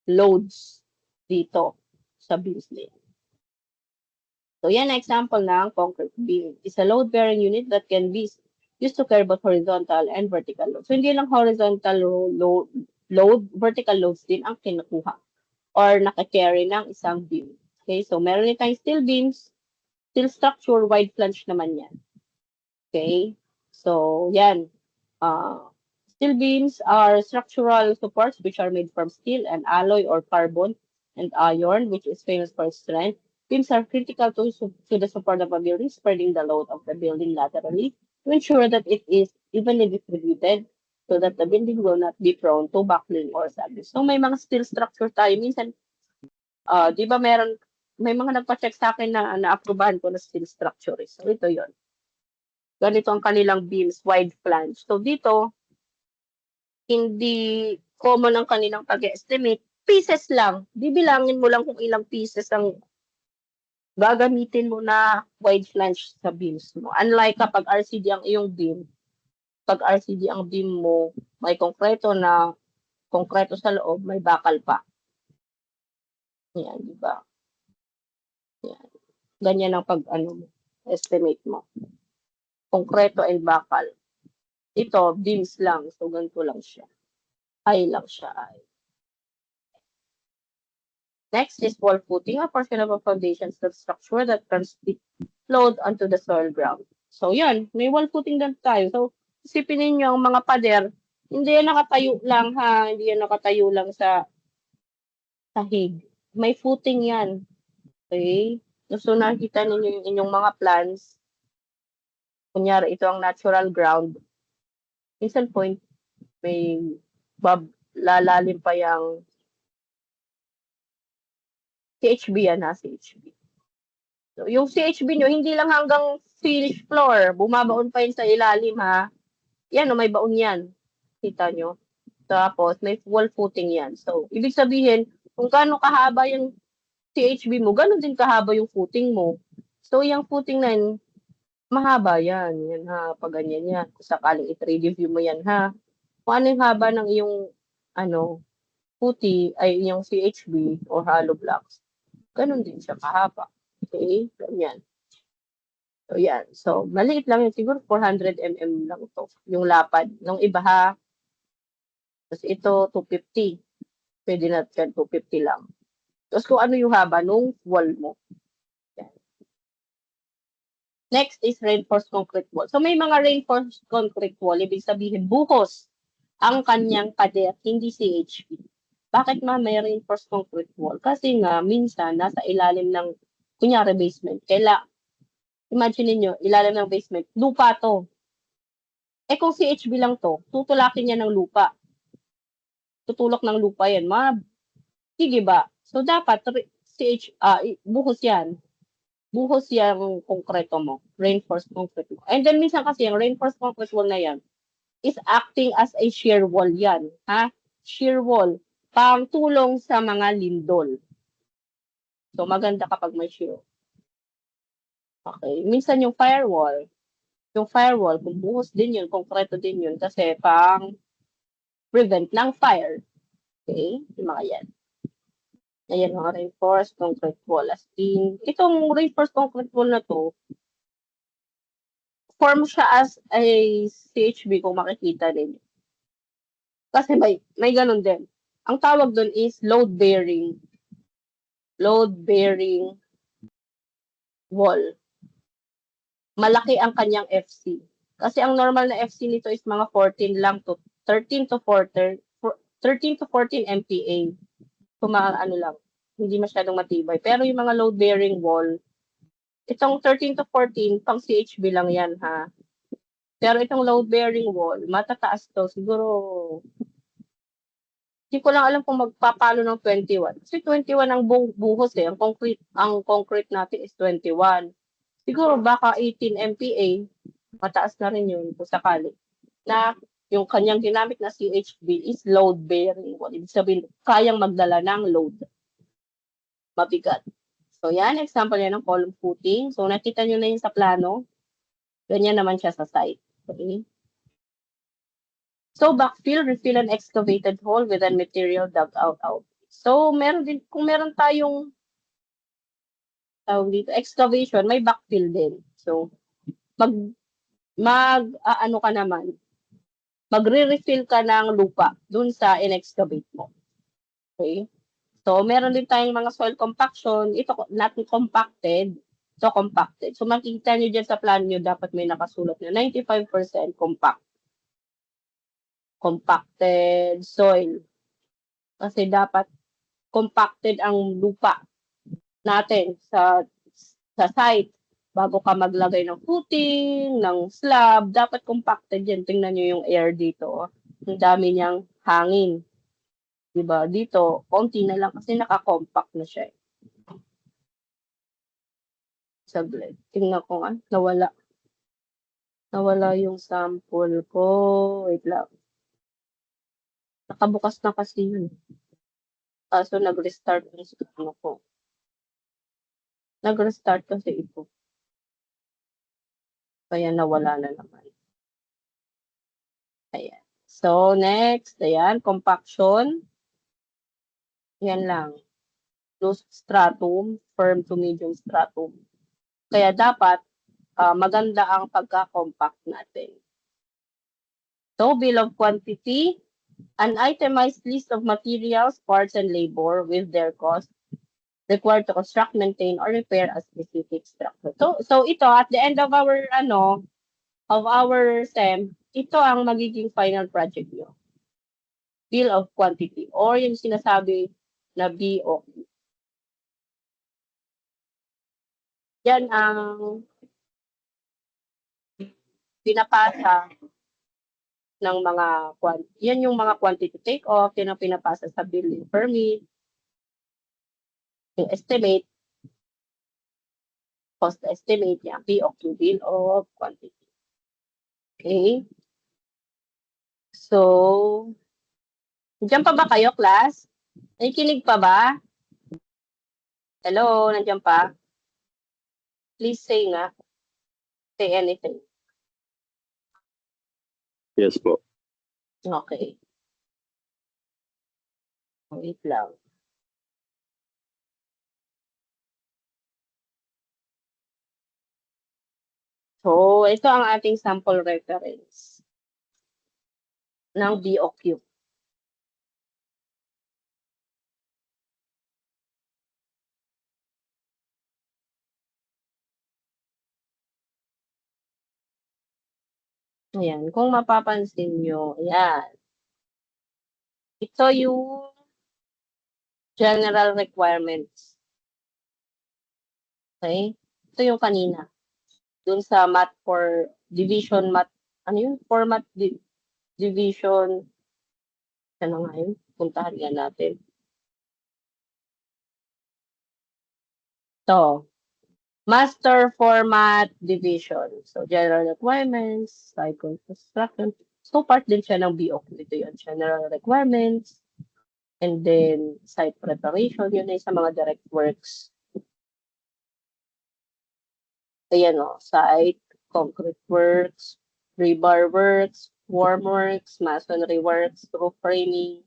loads dito sa beams din. So, yan ang example ng concrete beam. It's a load-bearing unit that can be used to carry both horizontal and vertical load. So, hindi lang horizontal load, vertical loads din ang kinukuha or nakakarry ng isang beam. Okay, so meron din tayong steel beams, steel structure, wide flange naman yan. Okay, so yan. Steel beams are structural supports which are made from steel and alloy or carbon and iron, which is famous for its strength. Beams are critical to the support of a building, spreading the load of the building laterally to ensure that it is evenly distributed so that the building will not be prone to buckling or sagging. So may mga steel structure tayo. Minsan, di ba may mga nagpa-check sa akin na na-aprobahan ko na steel structure. So ito yon. Ganito ang kanilang beams, wide flange. So dito, hindi common ang kanilang pag-estimate. Pieces lang. Bibilangin mo lang kung ilang pieces ang gagamitin mo na wide flange sa beams mo. Unlike kapag RCD ang iyong beam, pag RCD ang beam mo, may konkreto sa loob, may bakal pa. Yan, di ba? Yan. Ganyan ang estimate mo. Konkreto and bakal. Ito, beams lang. So, ganito lang siya. Ay lang siya. Next is wall footing, a portion of a foundation structure that transmit load onto the soil ground. So, yan. May wall footing din tayo. So, isipin ninyo ang mga pader, hindi yan nakatayo lang ha. Hindi yan nakatayo lang sa sahig. May footing yan. Okay? So, nakikita ninyo yung inyong mga plants. Kunyari, ito ang natural ground. Minsan point, may lalalim pa yung CHB yan ha, CHB. So, yung CHB nyo, hindi lang hanggang finished floor. Bumabaon pa yun sa ilalim ha. Yan, may baon yan. Kita nyo? Tapos, may wall footing yan. So, ibig sabihin, kung gaano kahaba yung CHB mo, gano'n din kahaba yung footing mo. So, yung footing na yun, mahaba yan. Yan ha, pag ganyan yan. Kung sakaling i-3D view mo yan ha. Kung ano yung haba ng iyong, yung CHB or hollow blocks, gano'n din siya kahaba. Okay? Ganyan. So, yan. So, maliit lang yun. Siguro 400 mm lang ito. Yung lapad. Nung iba ha. Tapos ito, 250. Pwede na yan, 250 lang. Tapos kung ano yung haba nung wall mo. Yan. Next is reinforced concrete wall. So, may mga reinforced concrete wall. Ibig sabihin, buhos ang kanyang pader, hindi CHP. Bakit may reinforced concrete wall? Kasi nga, minsan, nasa ilalim ng, kunyari, basement. Imagine niyo ilalim ng basement, lupa to. Eh kung CHB lang to, tutulakin niya ng lupa. Tutulak ng lupa yan. Sige ba? So dapat buhos yan. Buhos yung konkreto mo. Reinforced concrete mo. And then minsan kasi yung reinforced concrete wall na yan is acting as a shear wall yan. Ha? Shear wall. Pang tulong sa mga lindol. So maganda kapag may shear. Okay. Minsan yung firewall, kung buhos din yun, konkreto din yun, kasi pang prevent ng fire. Okay? Yung mga yan. Ayan, mga reinforced concrete wall. As in, itong reinforced concrete wall na to, form siya as a CHB kung makikita ninyo. Kasi may ganun din. Ang tawag dun is load-bearing wall. Malaki ang kanyang FC. Kasi ang normal na FC nito is mga 13 to 14 MPa. So, lang, hindi masyadong matibay. Pero yung mga load-bearing wall, itong 13 to 14, pang CHB lang yan, ha? Pero itong load-bearing wall, matataas to. Siguro, hindi ko lang alam kung magpapalo ng 21. Kasi 21 ang buhos eh. Ang concrete natin is 21. Siguro baka 18 MPa, mataas na rin yun kung sakali. Na yung kanyang ginamit na CHB is load-bearing wall. Ibig sabihin, kayang magdala ng load. Mabigat. So, yan. Example yan ng column footing. So, nakita nyo na yun sa plano. Ganyan naman siya sa site. Okay. So, backfill, refill, and excavated hole with a material dug out. So, kung meron tayong excavation, may backfill din. So, magre-refill ka ng lupa dun sa in-excavate mo. Okay? So, meron din tayong mga soil compaction. Ito, not compacted. So, compacted. So, makikita nyo dyan sa plan nyo, dapat may nakasulat na 95% compacted soil. Kasi dapat compacted ang lupa natin sa site. Bago ka maglagay ng footing, ng slab, dapat compacted yan. Tingnan nyo yung air dito. Ang dami niyang hangin. Diba? Dito, konti na lang kasi naka-compact na siya. Saglit. Tingnan ko nga. Nawala yung sample ko. Wait lang. Nakabukas na kasi yun. So, nag-restart yung screen ko. Nag-restart kasi ito. Kaya nawala na naman. Ayan. So, next. Ayan. Compaction. Yan lang. Loose stratum, firm to medium stratum. Kaya dapat maganda ang pagka-compact natin. So, bill of quantity, an itemized list of materials, parts, and labor with their cost required to construct, maintain, or repair a specific structure. So ito, at the end of our SEM, ito ang magiging final project nyo. Bill of quantity, or yung sinasabi na BOQ. Yan ang pinapasa ng mga yan yung mga quantity take off, yan ang pinapasa sa billing permit, yung estimate, cost estimate, yan, BOQ, bill of quantity. Okay? So, nandiyan pa ba kayo, class? Nakikinig pa ba? Hello, nandiyan pa? Please say nga. Say anything. Yes po. Okay. Wait lang. So, ito ang ating sample reference ng BOQ. Ayan, kung mapapansin nyo, ayan. Ito yung general requirements. Okay? Ito yung kanina. Dun sa math for division math, ano yun? Format division. Ano nga yun? Puntahan nga natin. Ito. Master format division. So, general requirements, cycle construction. So, part din siya ng BOQ. Ito yun. General requirements. And then, site preparation. Yun ay sa mga direct works. Ayan o. Site, concrete works, rebar works, form works, masonry works, roof framing,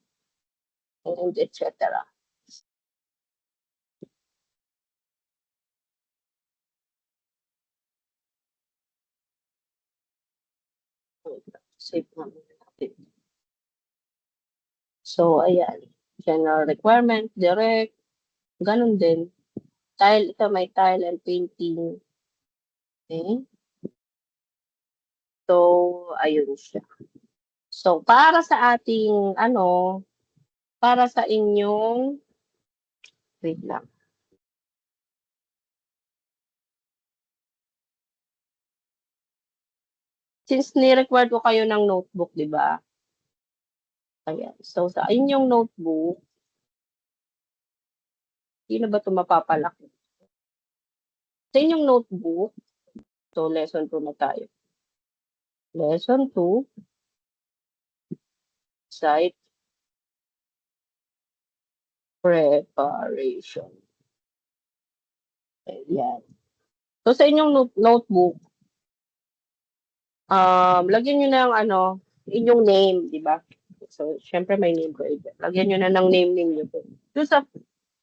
and etc. Save namin natin. So, ayan. General requirement, direct. Ganun din. Tile, ito may tile and painting. Okay. So, ayun siya. So, para sa ating, para sa inyong, wait lang. Since ni-require ko kayo ng notebook, di ba? Ayan. So, sa inyong notebook, sino ba ito mapapalaki? Sa inyong notebook, so lesson 2 na tayo. Lesson 2, site preparation. Ayan. So, sa inyong notebook, lagyan nyo ng inyong name, di ba? So, syempre may name ko. Lagyan nyo na ng name ninyo. Doon sa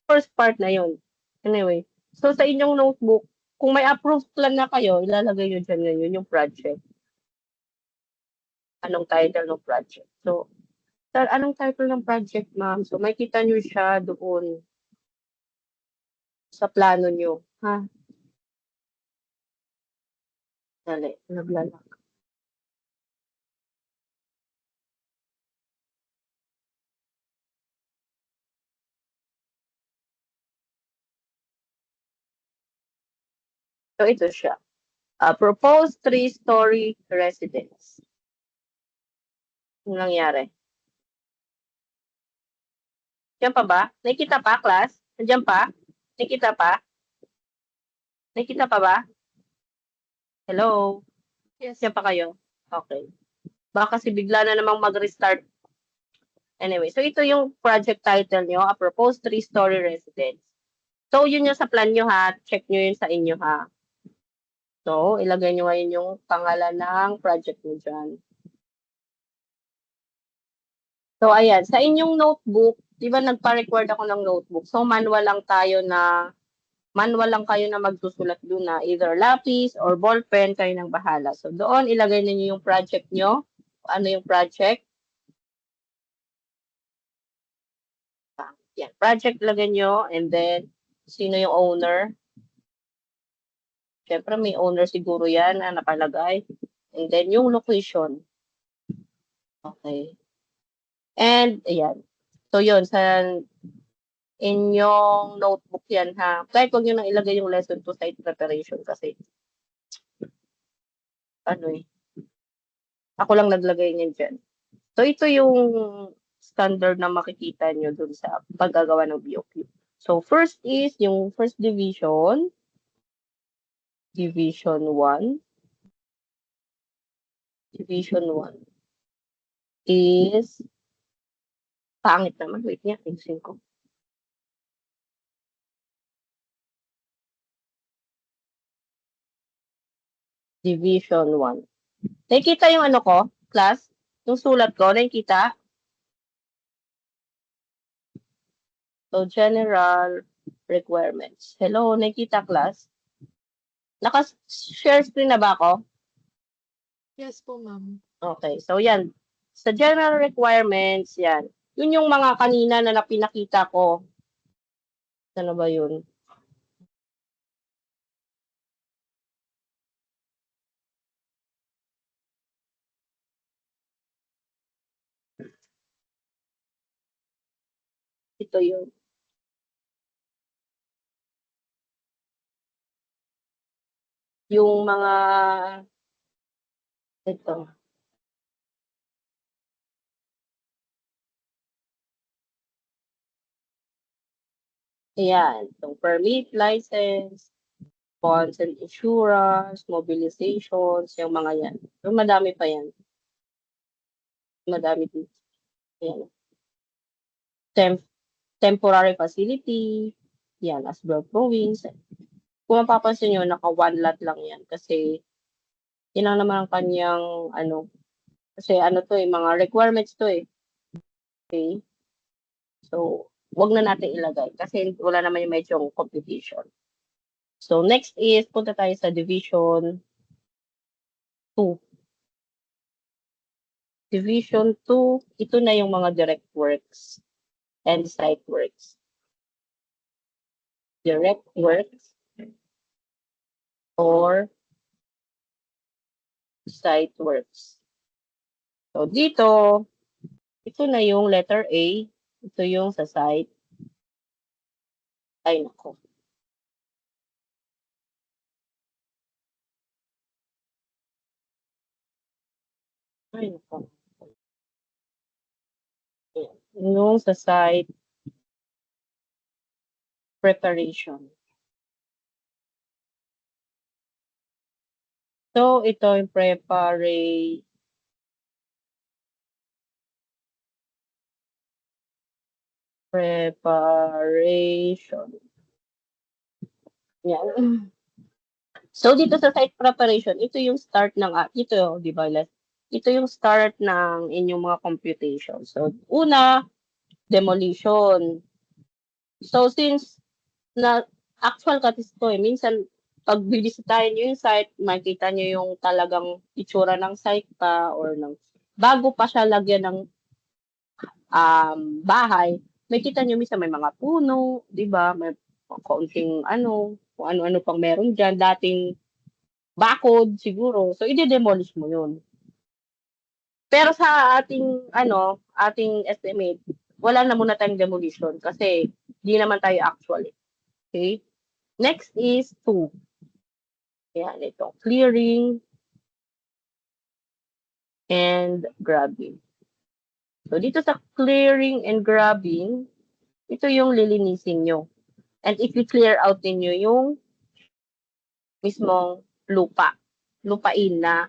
first part na yun. Anyway, so sa inyong notebook, kung may approved plan na kayo, ilalagay nyo dyan ngayon yung project. Anong title ng project? So, anong title ng project, ma'am? So, makikita nyo siya doon sa plano nyo. Ha? Dali, naglalak. So, ito siya. Proposed 3-story residence. Ano nangyari? Diyan pa ba? Nakikita pa, class? Nandiyan pa? Nakikita pa? Nakikita pa ba? Hello? Yes. Diyan pa kayo? Okay. Baka kasi bigla na namang mag-restart. Anyway, so ito yung project title nyo, a proposed 3-story residence. So, yun yung sa plan nyo ha. Check nyo yun sa inyo ha. So, ilagay nyo ngayon yung pangalan ng project nyo dyan. So, ayan. Sa inyong notebook, di ba nagpa-record ako ng notebook? So, manual lang kayo na magsusulat doon na either lapis or ballpen, kayo nang bahala. So, doon ilagay niyo yung project nyo. Ano yung project? Yan. Project ilagay nyo and then sino yung owner? Siyempre, may owner siguro yan na nakalagay. And then, yung location. Okay. And, ayan. So, yun. inyong notebook yan ha. Kahit huwag nyo nang ilagay yung lesson to site preparation kasi ano eh, ako lang naglagay niyan dyan. So ito yung standard na makikita nyo dun sa paggagawa ng BOQ. So first is yung first division, division 1. Division 1 is pangit naman. Wait nga, tingin ko. Division 1. Nakikita yung ano ko, class? Yung sulat ko, nakikita? So, general requirements. Hello, nakikita class? Naka-share screen na ba ako? Yes po, ma'am. Okay, so yan. Sa general requirements, yan. Yun yung mga kanina na pinakita ko. Ano ba yun? Ito yun. Yung mga ito. Ayan. So, permit, license, bonds and insurance, mobilizations, yung mga yan. So, madami pa yan. Madami dito. Ayan. Temporary facility, yan, as well province. Kung mapapansin nyo, naka one lot lang yan kasi yun lang naman ang kanyang ano, kasi ano to eh, mga requirements to eh. Okay? So, wag na natin ilagay kasi wala naman yung medyo competition. So, next is, punta tayo sa division 2. Division 2, ito na yung mga direct works and site works. Direct works or site works. So, dito, ito na yung letter A. Ito yung sa site. Ay, nako. Ay, nako. Yung sa site preparation. So, ito yung preparation. Yan. So, dito sa site preparation, ito yung start ng, ito, di ba, ito yung start ng inyong mga computation. So, una, demolition. So, since na actual katis to eh, minsan, pag bibisitahin nyo yung site, makikita nyo yung talagang itsura ng site pa or ng, bago pa siya lagyan ng bahay, may kita nyo minsan may mga puno, di ba? May kaunting ano, kung ano-ano pang meron dyan, dating bakod siguro. So, i-demolish mo yun. Pero sa ating, ating estimate, wala na muna tayong demolition kasi di naman tayo actually. Okay? Next is 2. Yan, ito. Clearing and grabbing. So, dito sa clearing and grabbing, ito yung lilinisin nyo. And if you clear out ninyo yung mismong lupain na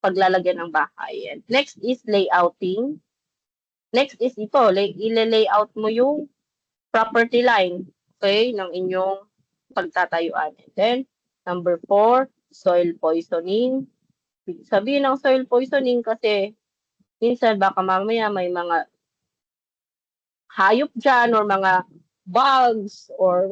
paglalagyan ng bahay. And next is layouting. Next is ito, ile-layout mo yung property line, okay, ng inyong pagtatayuan. And then, number 4, soil poisoning. Sabihin ng soil poisoning kasi minsan baka mamaya may mga hayop dyan or mga bugs or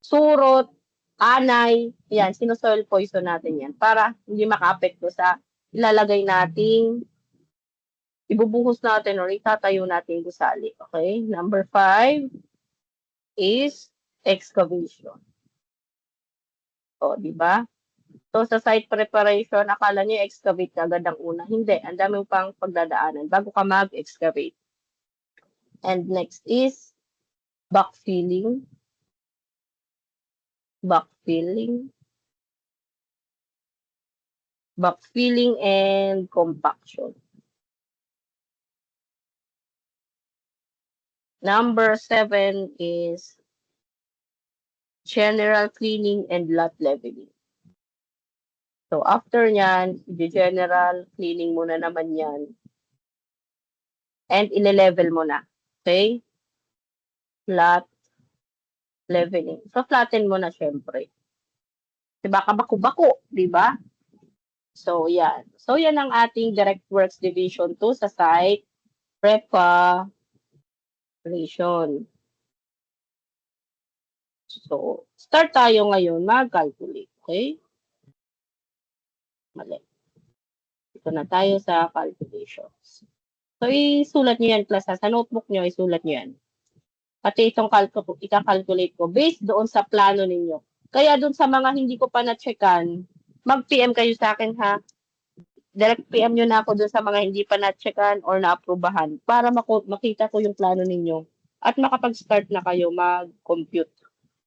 surot, anay, yan, sino-soil poison natin yan para hindi maka-apekto sa ilalagay nating ibubuhos natin or itatayo natin gusali. Okay? Number 5 is excavation. O, di ba? So, sa site preparation, akala niyo excavate ka agad ang una. Hindi. Ang dami pang pagdadaanan bago ka mag-excavate. And next is backfilling, backfilling, backfilling, and compaction. Number 7 is general cleaning and lot leveling. So, after nyan, general cleaning mo na naman yan. And ile-level mo na. Okay? Lot leveling. So, flatten mo na syempre. Diba? Kabako-bako. Diba? So, yan. So, yan ang ating Direct Works Division 2 sa site preparation. So, start tayo ngayon mag-calculate. Okay? Mali. Ito na tayo sa calculations. So, isulat nyo yan, class. Sa notebook nyo, isulat nyo yan. Pati itong ika-calculate ko based doon sa plano ninyo. Kaya doon sa mga hindi ko pa na-checkan, mag-PM kayo sa akin, ha? Direct PM nyo na ako doon sa mga hindi pa na-checkan or na-aprobahan para makita ko yung plano ninyo at makapag-start na kayo mag-compute.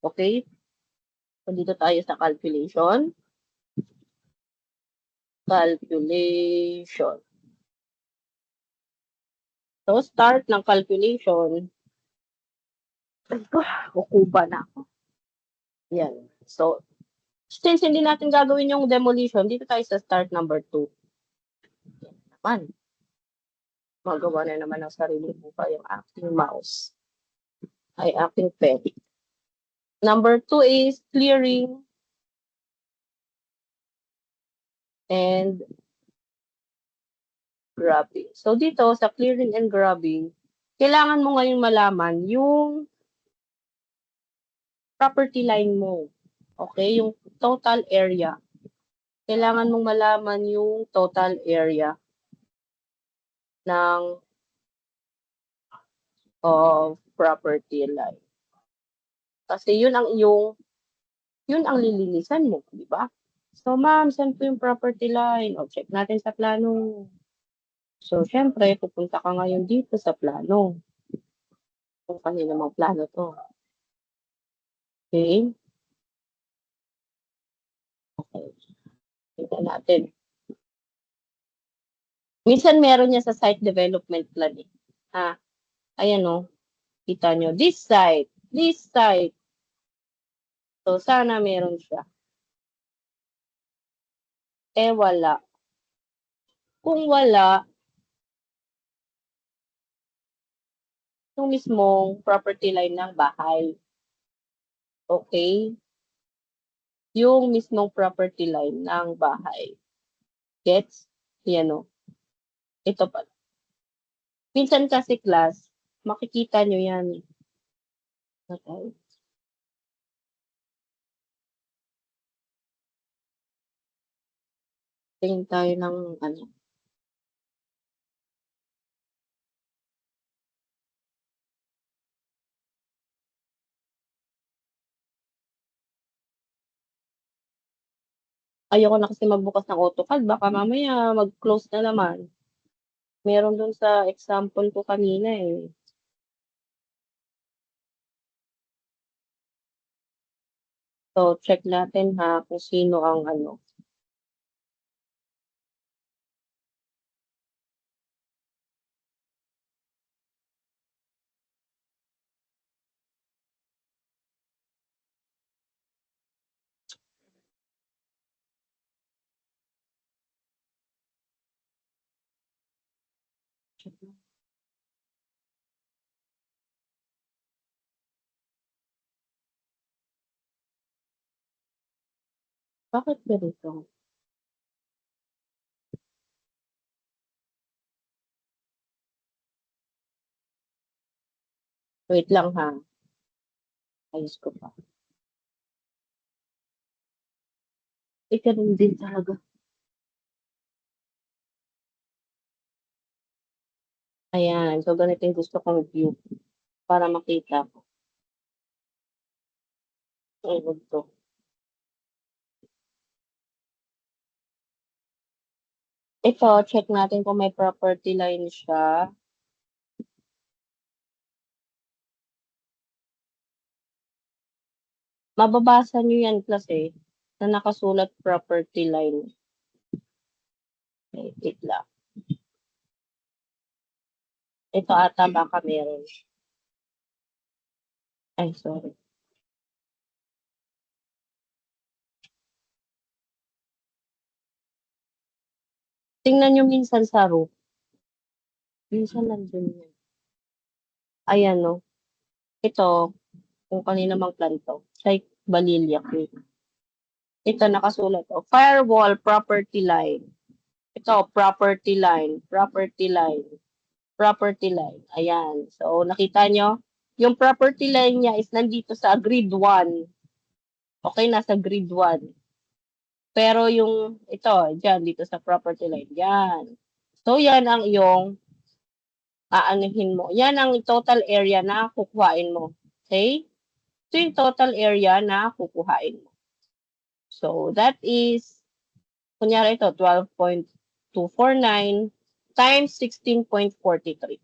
Okay? So, dito tayo sa calculation. Calculation. So, start ng calculation. Kukuba na ako. Yan. So, since hindi natin gagawin yung demolition, dito tayo sa start number 2. Yan naman. Magawa na naman ng sarili ko pa yung aking mouse. Ay, aking pen. Number 2 is clearing and grabbing. So, dito sa clearing and grabbing, kailangan mo ngayon malaman yung property line mo. Okay? Yung total area. Kailangan mong malaman yung total area ng property line. Kasi yun ang lilinisan mo, di ba? So, ma'am, saan po yung property line? O, check natin sa plano. So, syempre, pupunta ka ngayon dito sa plano. Kung kanina mang plano to. Okay? Okay. Tignan natin. Minsan meron niya sa site development plan eh. Ayan o. Kita nyo. This site. So, sana meron siya. Wala. Kung wala, yung mismong property line ng bahay. Okay? Yung mismong property line ng bahay. Gets? Yan o. Ito pala. Minsan kasi class, makikita nyo yan. Okay. Tingin tayo ng ano. Ayoko na kasi magbukas ng AutoCAD. Baka mamaya mag-close na naman. Meron dun sa example ko kanina eh. So, check natin ha kung sino ang ano. Bakit ganito? Wait lang ha. Ayos ko pa. Ganun din talaga. Ayan. So, ganito yung gusto kong view para makita ko. Ayun to. Ito, check natin kung may property line siya. Mababasa nyo yan kasi na nakasulat property line. Okay, wait lang. Ito ata baka meron. Ay, sorry. Tingnan nyo minsan sa roof. Minsan nandun yan. Ayan, no. Ito, kung kanina mang planto. Like Balilla Creek. Ito nakasulat. Oh, firewall property line. Ito, property line. Property line. Property line. Ayan. So, nakita nyo? Yung property line niya is nandito sa grid 1. Okay, nasa grid 1. Pero yung, ito, dyan, dito sa property line. Yan. So, yan ang iyong aanuhin mo. Yan ang total area na kukuhain mo. Okay? Ito yung total area na kukuhain mo. So, that is, kunyari ito, 12.249 times 16.43.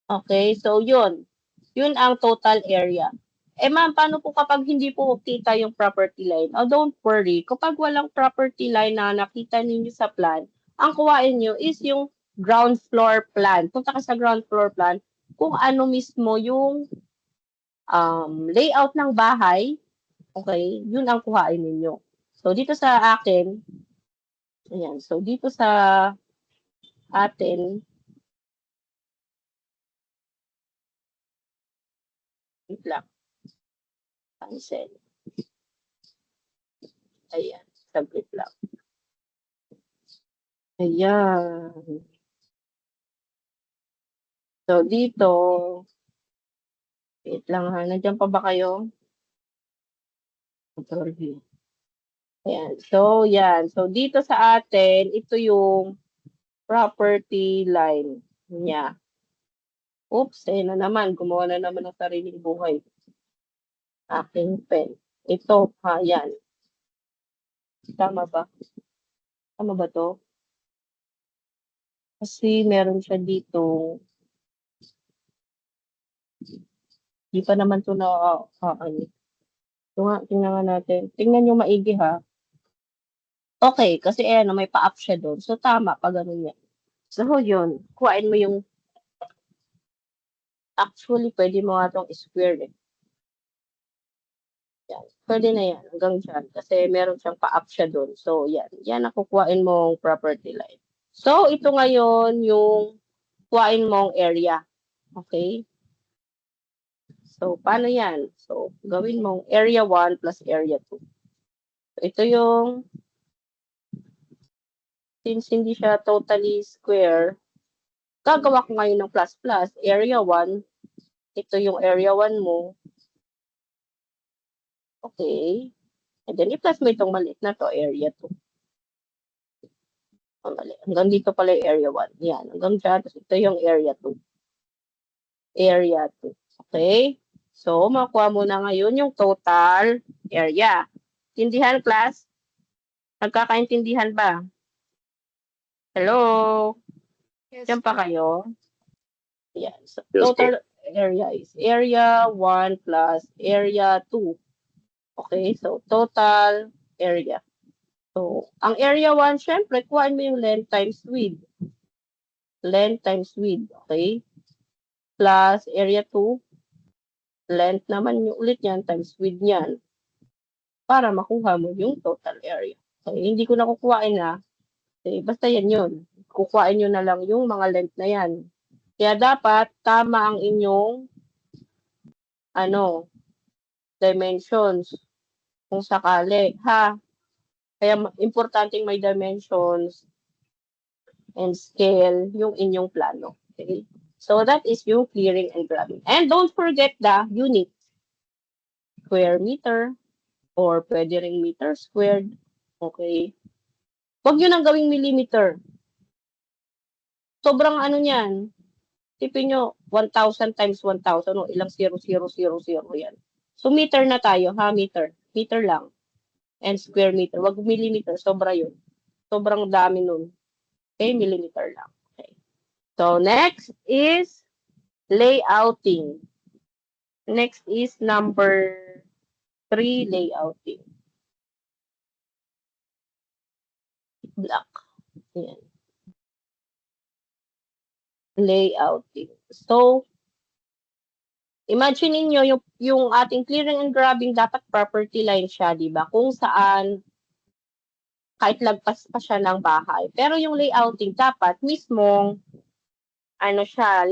Okay? So, yun. Yun ang total area. Eh ma'am, paano po kapag hindi po kita yung property line? Oh, don't worry. Kapag walang property line na nakita ninyo sa plan, ang kuhain nyo is yung ground floor plan. Punta ka sa ground floor plan kung ano mismo yung layout ng bahay. Okay? Yun ang kuhain ninyo. So, dito sa akin, ayan. So, dito sa atin, wait lang. Cancel. Ayan. Saglit lang. Ayan. So, dito, wait lang ha. Nandiyan pa ba kayo? Control V. Ayan. So, yan. So, dito sa atin, ito yung property line niya. Oops, na naman. Gumawa na naman ng sariling buhay. Aking pen. Ito, ha, yan. Tama ba? Tama ba to? Kasi meron siya dito. Di pa naman to na, ano. Ito nga, tingnan nga natin. Tingnan nyo maigi ha. Okay, kasi ayan, may pa-up siya doon. So, tama, pag ganun yan. So, yun. Kuhain mo yung, actually, pwede mo nga itong square eh. Yan. Pwede na yan, hanggang dyan. Kasi meron siyang pa-up siya doon. So, yan. Yan ang kukuhain mong property line. So, ito ngayon yung kuhain mong area. Okay? So, paano yan? So, gawin mong area 1 plus area 2. So, ito yung, since hindi siya totally square, gagawa ko ngayon ng plus plus. Area 1, ito yung area 1 mo. Okay. And then, i-plus mo itong maliit na to, area 2. Mali. Hanggang dito pala yung area 1. Yan. Hanggang dyan. Tapos ito yung area 2. Area 2. Okay? So, makuha mo na ngayon yung total area. Tindihan, class? Nagkakaintindihan ba? Hello? Yes Diyan pa po. kayo? Yan. So, total area is area 1 plus area 2. Okay? So, total area. So, ang area 1, syempre, kuhain mo yung length times width. Length times width. Okay? Plus area 2. Length naman yung ulit yan times width niyan. Para makuha mo yung total area. Okay? Hindi ko na kukuhain na. Okay? Basta yan yun. Kukuhain nyo na lang yung mga length na yan. Kaya dapat tama ang inyong dimensions kung sakali. Ha? Kaya importanteng may dimensions and scale yung inyong plano. Okay? So that is yung clearing and grabbing. And don't forget the unit. Square meter or pwede ring meter squared. Okay? Huwag nyo nang gawing millimeter. Sobrang ano niyan. Tipin nyo, 1,000 times 1,000. O, ilang 0, 0, 0, 0 yan. So, meter na tayo, ha? Meter. Meter lang. And square meter. Wag millimeter. Sobra yun. Sobrang dami nun. Okay? Millimeter lang. Okay. So, next is layouting. Next is number 3, layouting. Black. Yan. Layouting. So, imagine niyo yung ating clearing and grabbing dapat property line siya, di ba? Kung saan kahit lagpas pa siya ng bahay. Pero yung layouting dapat mismong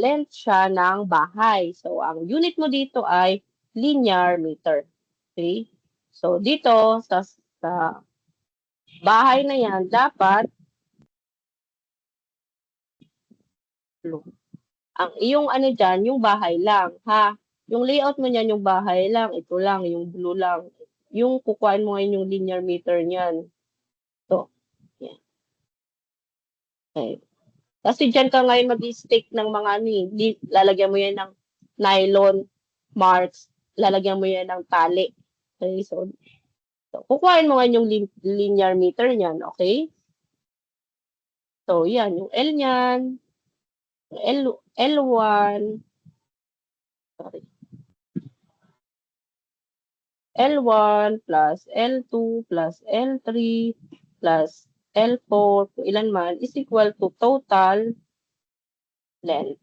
length siya ng bahay. So, ang unit mo dito ay linear meter. Okay? So, dito sa bahay na yan, dapat ang iyong dyan, yung bahay lang, ha? Yung layout mo niyan, yung bahay lang, ito lang, yung blue lang. Yung kukuhain mo ngayon yung linear meter niyan. So, yan. Okay. Kasi dyan ka ngayon mag-stick ng mga lalagyan mo yan ng nylon marks, lalagyan mo yan ng tali. Okay, so kukuhain mo ngayon yung linear meter niyan, okay? So, yan, yung L niyan, L1, sorry, L1 plus L2 plus L3 plus L4, kung ilan man, is equal to total length.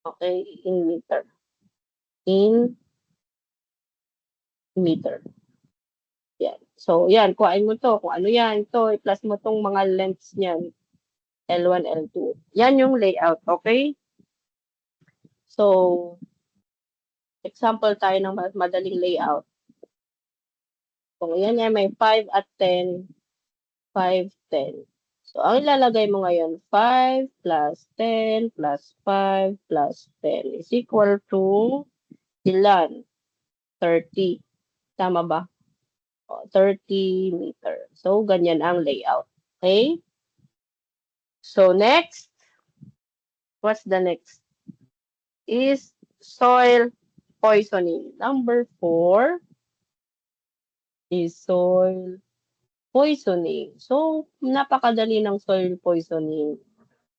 Okay, in meter. In meter. Yan. So, yan, kuhain mo to. Kung ano yan, ito, i-plus mo tong mga lengths niyan. L1, L2. Yan yung layout, okay? So, example tayo ng madaling layout. Kung yan yan, may 5 at 10, 5, 10. So, ang ilalagay mo ngayon, 5 plus 10 plus 5 plus 10 is equal to ilan? 30. Tama ba? 30 meter. So, ganyan ang layout. Okay? So, next. What's the next? Is soil poisoning. Number 4 is soil poisoning. So, napakadali ng soil poisoning.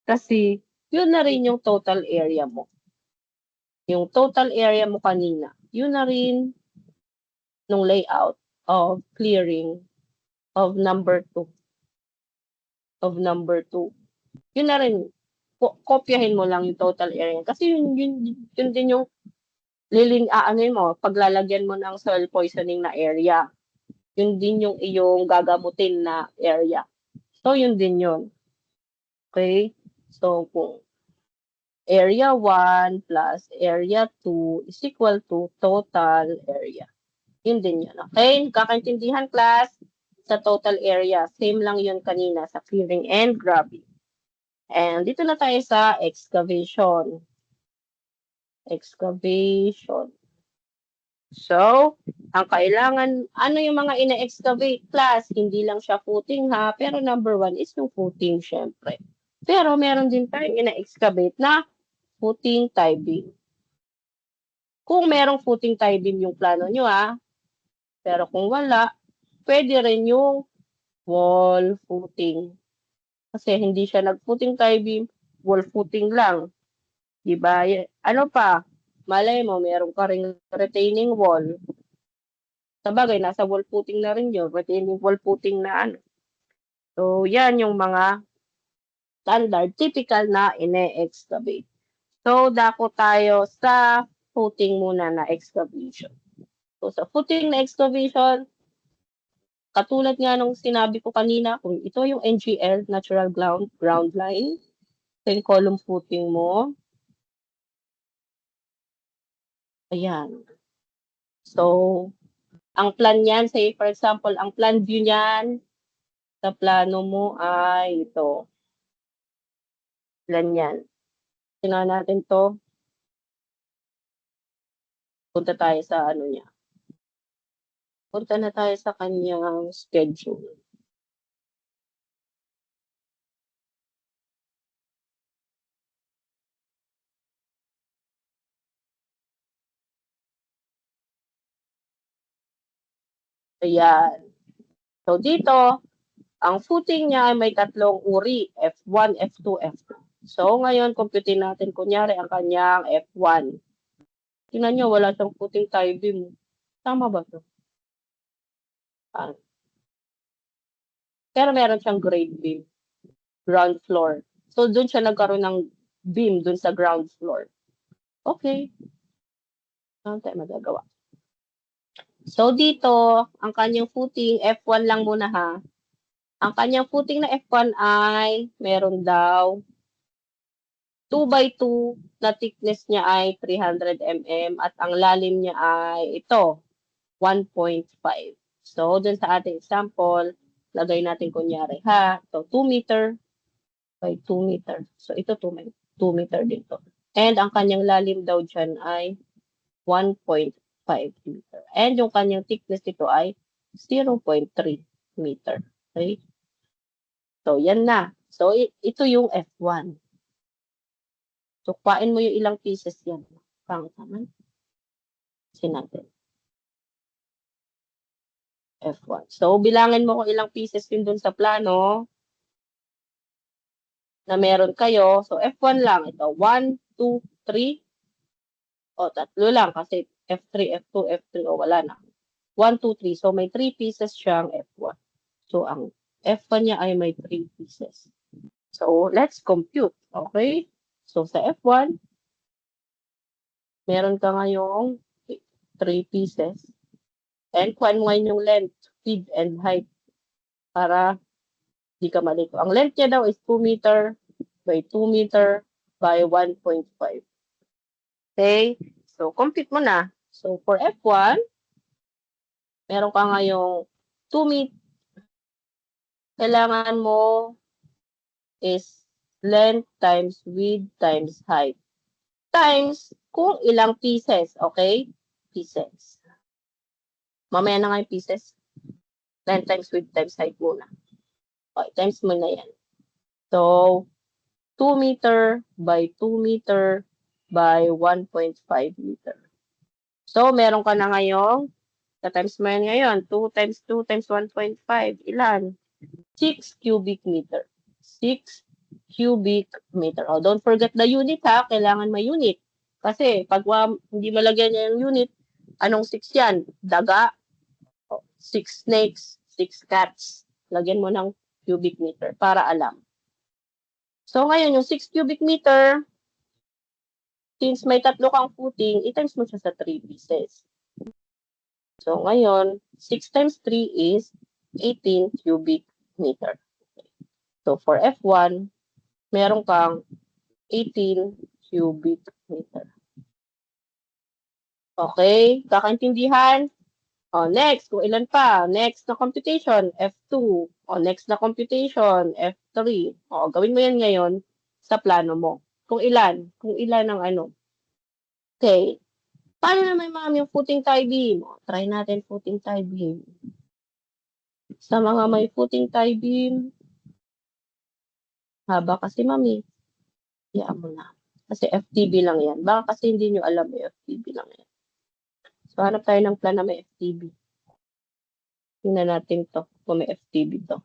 Kasi, yun na rin yung total area mo. Yung total area mo kanina, yun na rin nung layout of clearing of number 2. Of number 2. Yun na rin. Kopyahin mo lang yung total area. Kasi yun din yung mo, paglalagyan mo ng soil poisoning na area. Yun din yung iyong gagamutin na area. So, yun din yun. Okay? So, kung area 1 plus area 2 is equal to total area. Yun din yun. Okay? Kakaintindihan, class? Sa total area. Same lang yun kanina sa clearing and grabbing. And dito na tayo sa excavation. Excavation. So, ang kailangan, ano yung mga ina-excavate, class? Hindi lang siya footing ha, pero number 1 is yung footing, syempre. Pero meron din tayong ina-excavate na footing tie beam. Kung merong footing tie beam yung plano nyo ha, pero kung wala, pwede rin yung wall footing. Kasi hindi siya nag-footing tie beam, wall footing lang. Diba? Ano pa? Malay mo, meron ka ring retaining wall. Sabagay, nasa wall footing na rin yun. Retaining wall footing na ano. So, yan yung mga standard, typical na ine-excavate. So, dako tayo sa footing muna na excavation. So, sa footing na excavation, katulad nga nung sinabi ko kanina, kung ito yung NGL, natural ground line, ito yung column footing mo. Ayan. So, ang plan niyan, say for example, ang plan view niyan sa plano mo ay ito. Plan yan. Tingnan natin to. Punta tayo sa ano niya. Punta na tayo sa kanyang schedule. Ayan. So, dito, ang footing niya ay may tatlong uri, F1, F2, F2. So, ngayon, computin natin, kunyari, ang kanyang F1. Tingnan nyo, wala siyang puting tie beam. Tama ba to? Pero meron siyang grade beam. Ground floor. So, dun siya nagkaroon ng beam dun sa ground floor. Okay. Ano tayo magagawa? So, dito, ang kanyang footing, F1 lang muna ha. Ang kanyang footing na F1 ay meron daw 2 by 2 na thickness niya ay 300 mm at ang lalim niya ay ito, 1.5. So, dun sa ating example, lagay natin kunyari ha. So, 2 meter by 2 meter. So, ito 2 meter dito. And ang kanyang lalim daw dyan ay 1.5 meter. And yung kanyang thickness dito ay 0.3 meter. Okay? So, yan na. So, ito yung F1. So, kuhain mo yung ilang pieces yan. Pangit naman. Kasi natin. F1. So, bilangin mo kung ilang pieces yun dun sa plano na meron kayo. So, F1 lang. Ito, 1, 2, 3. O, tatlo lang kasi F3, F2, F3. O, wala na. 1, 2, 3. So, may 3 pieces siyang F1. So, ang F1 niya ay may 3 pieces. So, let's compute. Okay? So, sa F1, meron ka ngayong 3 pieces. And kuhain mo ngayon yung length, width, and height para di ka malito. Ang length niya daw is 2 meter by 2 meter by 1.5. Okay? So, compute mo na. So, for F1, meron ka ngayong 2 meter. Kailangan mo is length times width times height times kung ilang pieces. Okay? Pieces. Mamaya na nga yung pieces. Length times width times height muna. Okay, times mo na yan. So, 2 meter by 2 meter by 1.5 meter. So, meron ka na ngayong, times mo yan ngayon, 2 times 2 times 1.5, ilan? 6 cubic meter. 6 cubic meter. Oh, don't forget the unit ha, kailangan may unit. Kasi pag hindi malagyan niya yung unit, anong 6 yan? Daga, 6 snakes, 6 cats. Lagyan mo ng cubic meter para alam. So, ngayon, yung 6 cubic meter, since may tatlo kang footing, i-times mo siya sa 3 pieces. So, ngayon, 6 times 3 is 18 cubic meter. So, for F1, meron kang 18 cubic meter. Okay? Kakaintindihan? O, next, kung ilan pa. Next na computation, F2. O, next na computation, F3. O, gawin mo yan ngayon sa plano mo. Kung ilan ang ano. Okay. Paano naman ma'am yung footing tie beam? O, try natin footing tie beam. Sa mga may footing tie beam, haba kasi mami. Iyaan mo na. Kasi FTB lang yan. Baka kasi hindi nyo alam may FTB lang yan. So, hanap tayo ng plan na may FTB. Tingnan natin to kung may FTB to.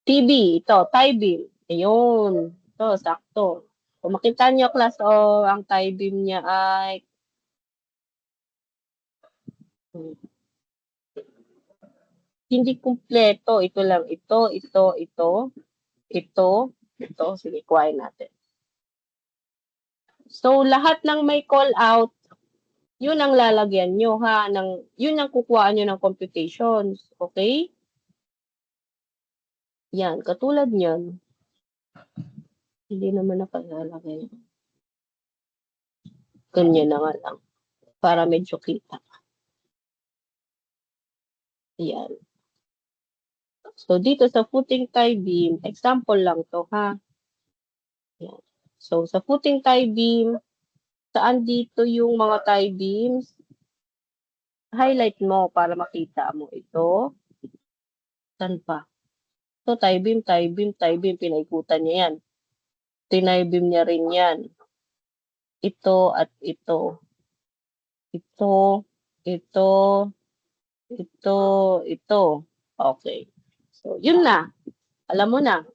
TB, ito, tie beam. Ayun. Ito, sakto. Kung makita nyo, class, ang tie beam niya ay hindi kumpleto. Ito lang. Ito. Sige, kuhain natin. So, lahat ng may call out, yun ang lalagyan nyo, ha? Yun ang kukuhaan nyo ng computations. Okay? Yan, katulad nyan. Hindi naman nakalalagay. Ganyan na nga lang. Para medyo kita. Yan. So, dito sa footing tie beam, example lang to, ha? Yan. So, sa footing tie beam, saan dito yung mga tie beams? Highlight mo para makita mo ito. Saan pa? So, tie beam, pinaikutan niya yan. Tie beam niya rin yan. Ito at ito. Ito. Okay. So, yun na. Alam mo na.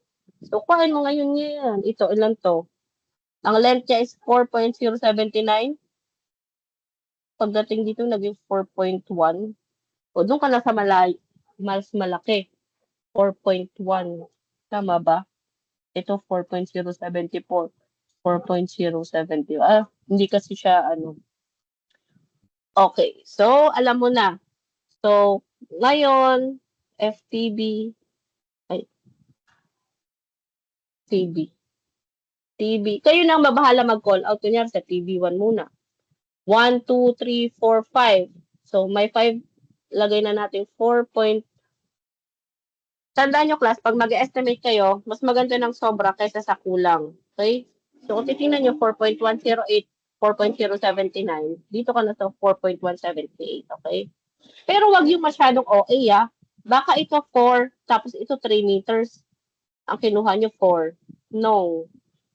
So, kuhain mo ngayon yan. Ito, ilan to? Ang length niya is 4.079. Pagdating dito, naging 4.1. O, doon ka na sa mas malaki. 4.1. Tama ba? Ito, 4.074. 4.070. Hindi kasi siya, Okay. So, alam mo na. So, ngayon, FTB, TB. TB. Kayo nang mabahala mag-call out. Kunyari sa TB1 muna. 1, 2, 3, 4, 5. So, may 5. Lagay na natin 4. Tandaan nyo, class, pag mag-estimate kayo, mas maganda ng sobra kaysa sa kulang. Okay? So, kung titingnan nyo, 4.108, 4.079, dito ka na sa 4.178. Okay? Pero wag yung masyadong OA, Baka ito 4, tapos ito 3 meters. Ang kinuha nyo 4. No.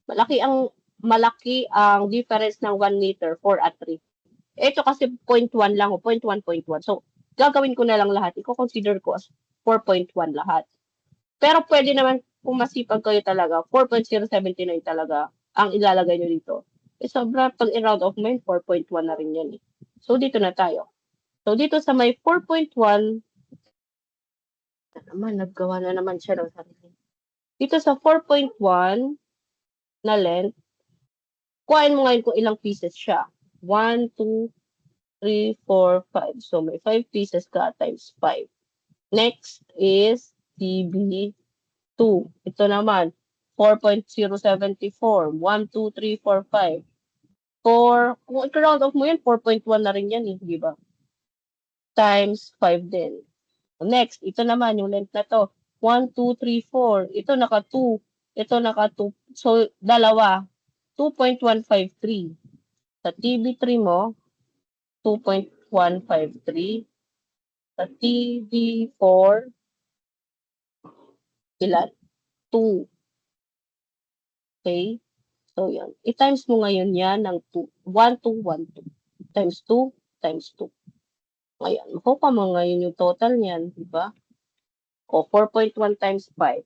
Malaki ang difference ng 1 meter, 4 at 3. Ito kasi 0.1 lang, 0.1, 0.1. So, gagawin ko na lang lahat. I-consider ko as 4.1 lahat. Pero pwede naman, kung masipag kayo talaga, 4.079 talaga ang ilalagay nyo dito. Sobra, pag in-round off mo yun, 4.1 na rin yan. So, dito na tayo. So, dito sa may 4.1, naggawa na naman siya ng sarili. Dito sa 4.1 na length, kuhain mo ngayon kung ilang pieces siya. 1, 2, 3, 4, 5. So, may 5 pieces ka times 5. Next is TB2. Ito naman, 4.074. 1, 2, 3, 4, 5. Kung i-round off mo yan, 4.1 na rin yan, di ba? Times 5 din. Next, ito naman, yung length na to. 1, 2, 3, 4. Ito naka 2. Ito naka 2. So, dalawa. 2.153. Sa TB3 mo, 2.153. Sa TB4, ilan? 2. Okay? So, yan. I-times mo ngayon yan ng 2. 1, 2, 1, 2. Times 2, times 2. Ngayon, makuha mo ngayon yung total niyan, di ba? O, 4.1 times 5.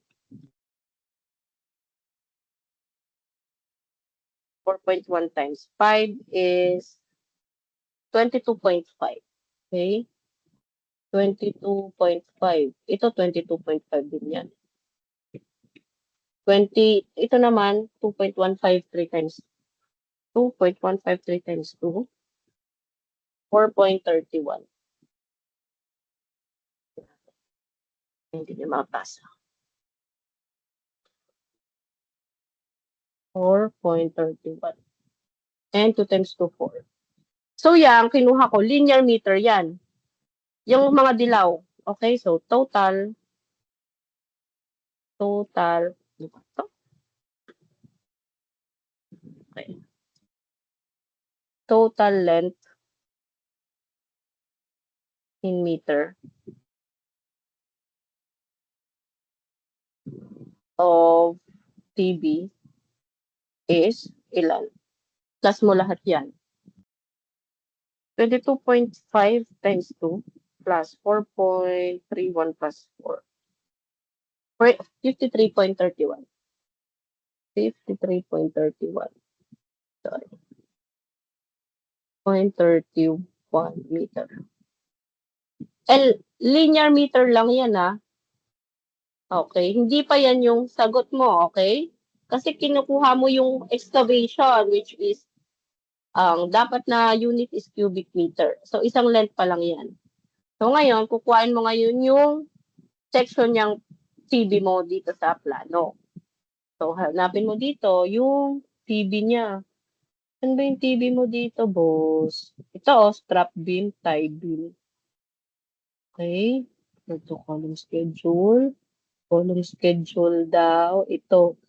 4.1 times 5 is 22.5. Okay? 22.5. Ito, 22.5 din yan. Ito naman, 2.153 times 2.153 times 2, 4.31. Hindi niya mapasa. 4.31. And 2 times 2, 4. So, yan, kinuha ko, linear meter yan. Yung mga dilaw. Okay, so total, okay. Total length in meter of TB is ilan? Plus mo lahat yan. 22.5 times 2 plus 4.31 plus 4. 53.31. 53.31. Sorry. 0.31 meter. Linear meter lang yan, Okay. Hindi pa yan yung sagot mo, okay? Kasi kinukuha mo yung excavation, which is, dapat na unit is cubic meter. So, isang length pa lang yan. So, ngayon, kukuhain mo ngayon yung section niyang TB mo dito sa plano. So, hanapin mo dito yung TB niya. Ano ba yung TB mo dito, boss? Ito, strap beam, tie beam. Okay. Ito, column schedule. Column schedule daw. Ito,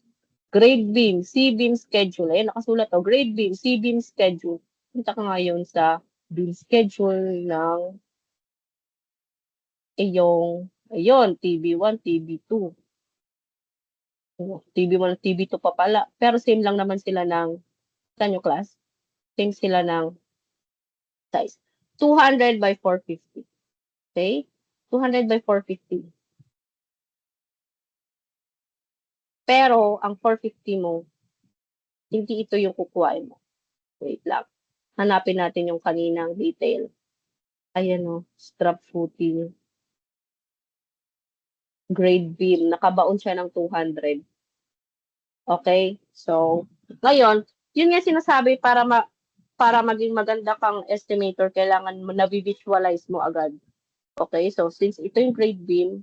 grade beam, C-beam schedule. Ayan, nakasulat to. Grade beam, C-beam schedule. Punta ka ngayon sa beam schedule ng ayun, TB1, TB2. TB1 at TB2 pa pala. Pero same lang naman sila ng, saan yung class? Same sila ng size. 200 by 450. Okay? 200 by 450. Pero, ang 450 mo, hindi ito yung kukuhain mo. Wait lang. Hanapin natin yung kaninang detail. Ayan o, strap footing. Grade beam. Nakabaon siya ng 200. Okay? So, ngayon, yun nga sinasabi para maging maganda kang estimator, kailangan mo na-visualize mo agad. Okay? So, since ito yung grade beam,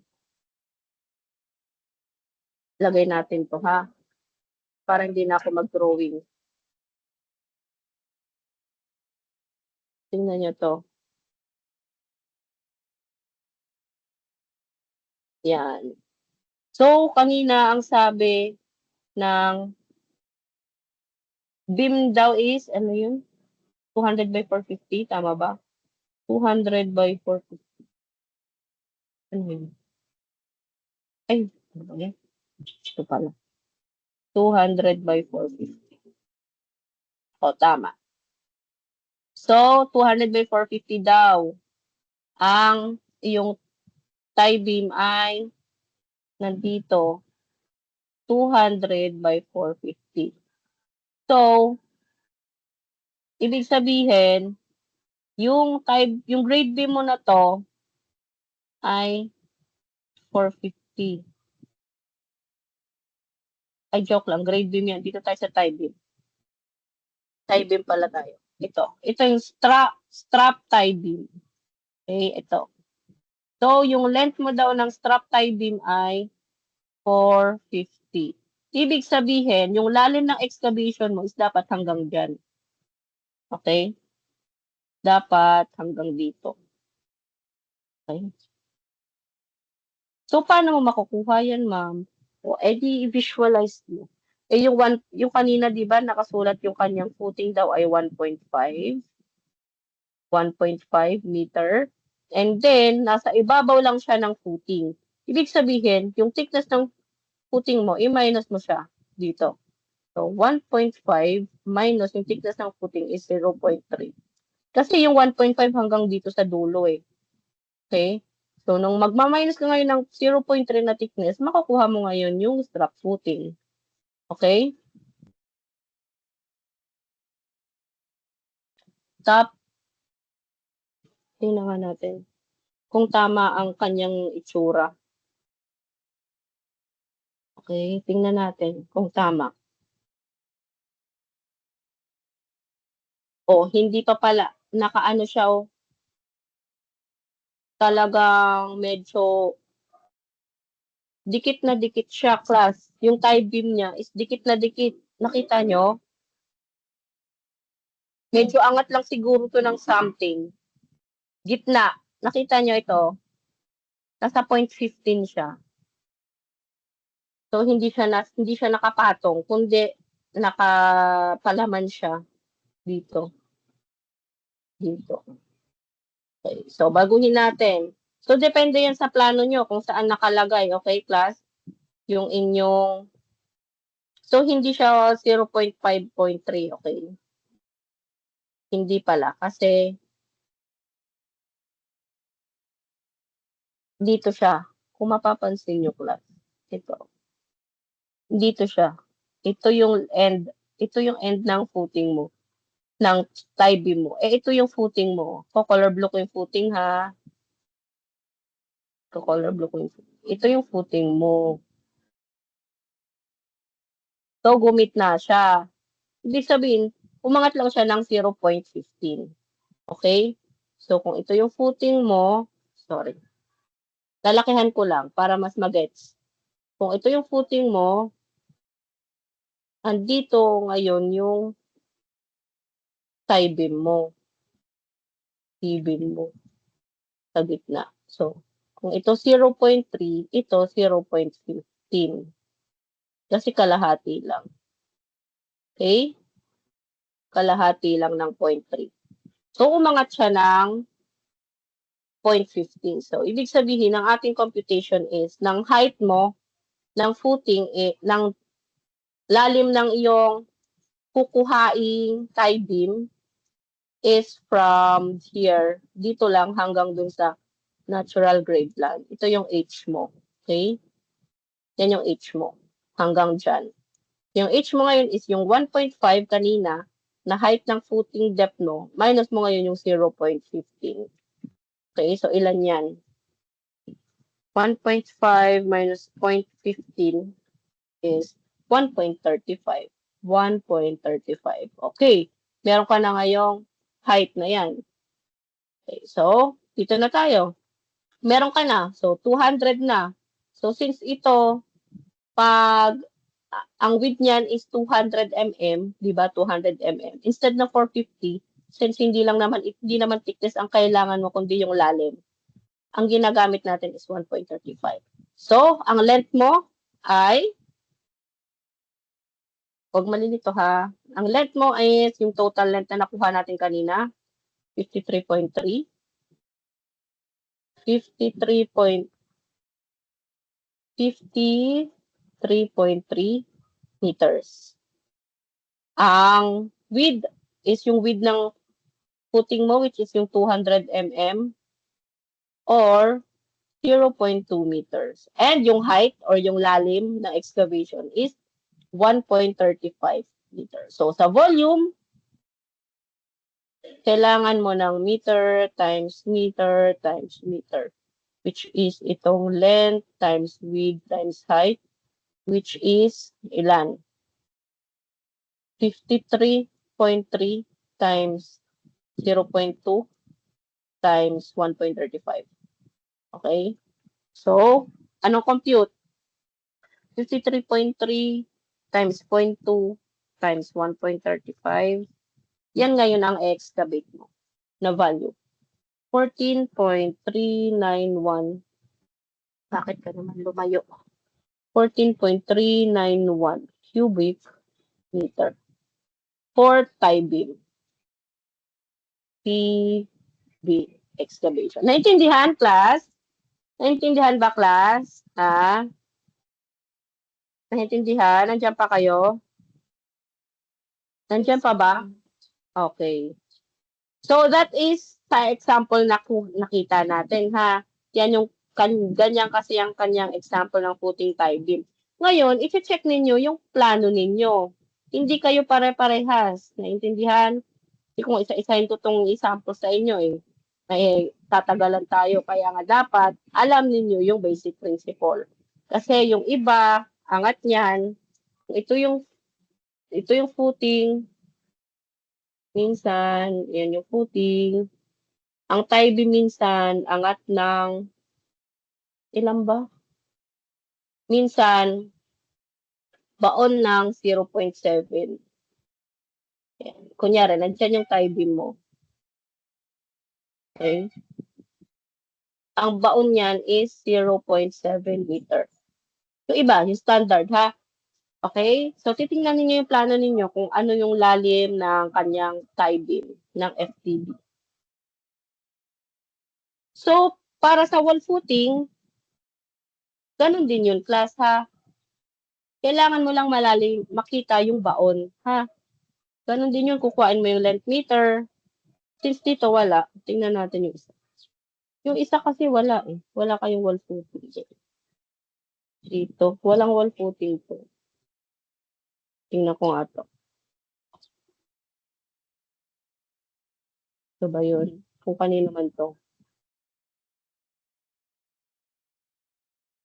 lagay natin to ha. Para hindi na ako mag-drawing. Tingnan nyo to. Yan. So, kanina ang sabi ng beam daw is, ano yun? 200 by 450, tama ba? 200 by 450. Ano yun? Ay, ano ba yan? Ito pala. 200 by 450. O, tama. So, 200 by 450 daw. Ang iyong tie beam ay nandito, 200 by 450. So, ibig sabihin, yung grade beam mo na to ay 450. Ay, joke lang. Grade beam yan. Dito tayo sa tie beam. Tie beam pala tayo. Ito. Ito yung strap tie beam. Okay, ito. So, yung length mo daw ng strap tie beam ay 450. Ibig sabihin, yung lalim ng excavation mo is dapat hanggang dyan. Okay? Dapat hanggang dito. Okay? So, paano mo makukuha yan, ma'am? O, edi visualize mo. Eh, yung kanina, di ba, nakasulat yung kanyang footing daw ay 1.5 meter. And then, nasa ibabaw lang siya ng footing. Ibig sabihin, yung thickness ng footing mo, i-minus mo siya dito. So, 1.5 minus yung thickness ng footing is 0.3. Kasi yung 1.5 hanggang dito sa dulo eh. Okay? So, nung magma-minus ka ngayon ng 0.3 na thickness, makukuha mo ngayon yung strap footing. Okay? Tingnan nga natin kung tama ang kanyang itsura. Okay? Tingnan natin kung tama. O, hindi pa pala. Nakaano siya o. Talagang medyo dikit na dikit siya, class. Yung tie beam niya is dikit na dikit. Nakita nyo? Medyo angat lang siguro to ng something. Gitna. Nakita nyo ito? Nasa 0.15 siya. So, hindi siya nakapatong, kundi nakapalaman siya dito. Dito. Okay. So, baguhin natin. So, depende yan sa plano nyo kung saan nakalagay. Okay, class? Yung inyong... So, hindi siya 0.5.3. Okay. Hindi pala. Kasi, dito siya. Kung mapapansin nyo, class. Ito. Dito siya. Ito yung end. Ito yung end ng footing mo. Ng tie beam mo. Eh, ito yung footing mo. Color blue ko yung footing, ha? Color blue ko yung footing. Ito yung footing mo. So, gumit na siya. Ibig sabihin, umangat lang siya ng 0.15. Okay? So, kung ito yung footing mo, sorry. Lalakihan ko lang para mas magets. Kung ito yung footing mo, andito ngayon yung tie beam mo. T-beam mo. Sa gitna. So, kung ito 0.3, ito 0.15. Kasi kalahati lang. Okay? Kalahati lang ng 0.3. So, umangat siya ng 0.15. So, ibig sabihin, ng ating computation is, ng height mo, ng footing, ng lalim ng iyong kukuhaing tie beam is from here, dito lang hanggang dun sa natural grade line. Ito yung H mo. Okay? Yan yung H mo. hanggang dyan. Yung H mo ngayon is yung 1.5 kanina na height ng footing depth mo, minus mo ngayon yung 0.15. Okay, so ilan yan? 1.5 minus 0.15 is 1.35. 1.35. Okay, meron ka na ngayong height na yan. Okay, so dito na tayo. Meron ka na. So 200 na. So since ito, pag ang width niyan is 200 mm, di ba? 200 mm. Instead na 450, since hindi naman thickness ang kailangan mo kundi yung lalim. Ang ginagamit natin is 1.35. So, ang length mo ay wag malilito ha. Ang length mo is yung total length na nakuha natin kanina, 53.3. 53.3 meters. Ang width is yung width ng footing mo, which is yung 200 mm or 0.2 meters. And yung height or yung lalim ng excavation is 1.35 meters. So sa volume, kailangan mo ng meter times meter times meter, which is itong length times width times height, which is ilan? 53.3 times 0.2 times 1.35. Okay? So, anong compute? 53.3 times 0.2 times 1.35. Yan ngayon ang excavate mo na value. 14.391. Bakit ka naman lumayo? 14.391 cubic meter for tie beam. PB excavation. Naintindihan, class? Naintindihan ba, class? Ha? Naintindihan? Nandiyan pa kayo? Nandiyan pa ba? Okay. So, that is sa example na nakita natin, ha? Yan yung ganyan kasi ang kanyang example ng footing tie beam. Ngayon, i-check ninyo yung plano ninyo. Hindi kayo pare-parehas. Naintindihan? Hindi kung isa-isahin ko itong example sa inyo eh. Ay, tatagalan tayo. Kaya nga dapat, alam ninyo yung basic principle. Kasi yung iba, angat niyan, ito yung footing, minsan, yan yung footing. Ang tie beam minsan, angat ng, ilan ba? Minsan, baon ng 0.7. Yan. Kunyari, nandiyan yung tie beam mo. Okay? Ang baon niyan is 0.7 meter. Yung iba, yung standard, ha? Okay? So, titingnan ninyo yung plano ninyo kung ano yung lalim ng kanyang tie beam ng FTB. So, para sa wall footing, ganun din yun, class, ha? Kailangan mo lang malalim, makita yung baon, ha? Ganun din yun, kukuhain mo yung length meter. Since dito wala, tingnan natin yung isa. Yung isa kasi wala eh. Wala kayong wall footing. Dito, walang wall footing po. Tingnan ko nga to. Ito ba yun? Kung kanino man to.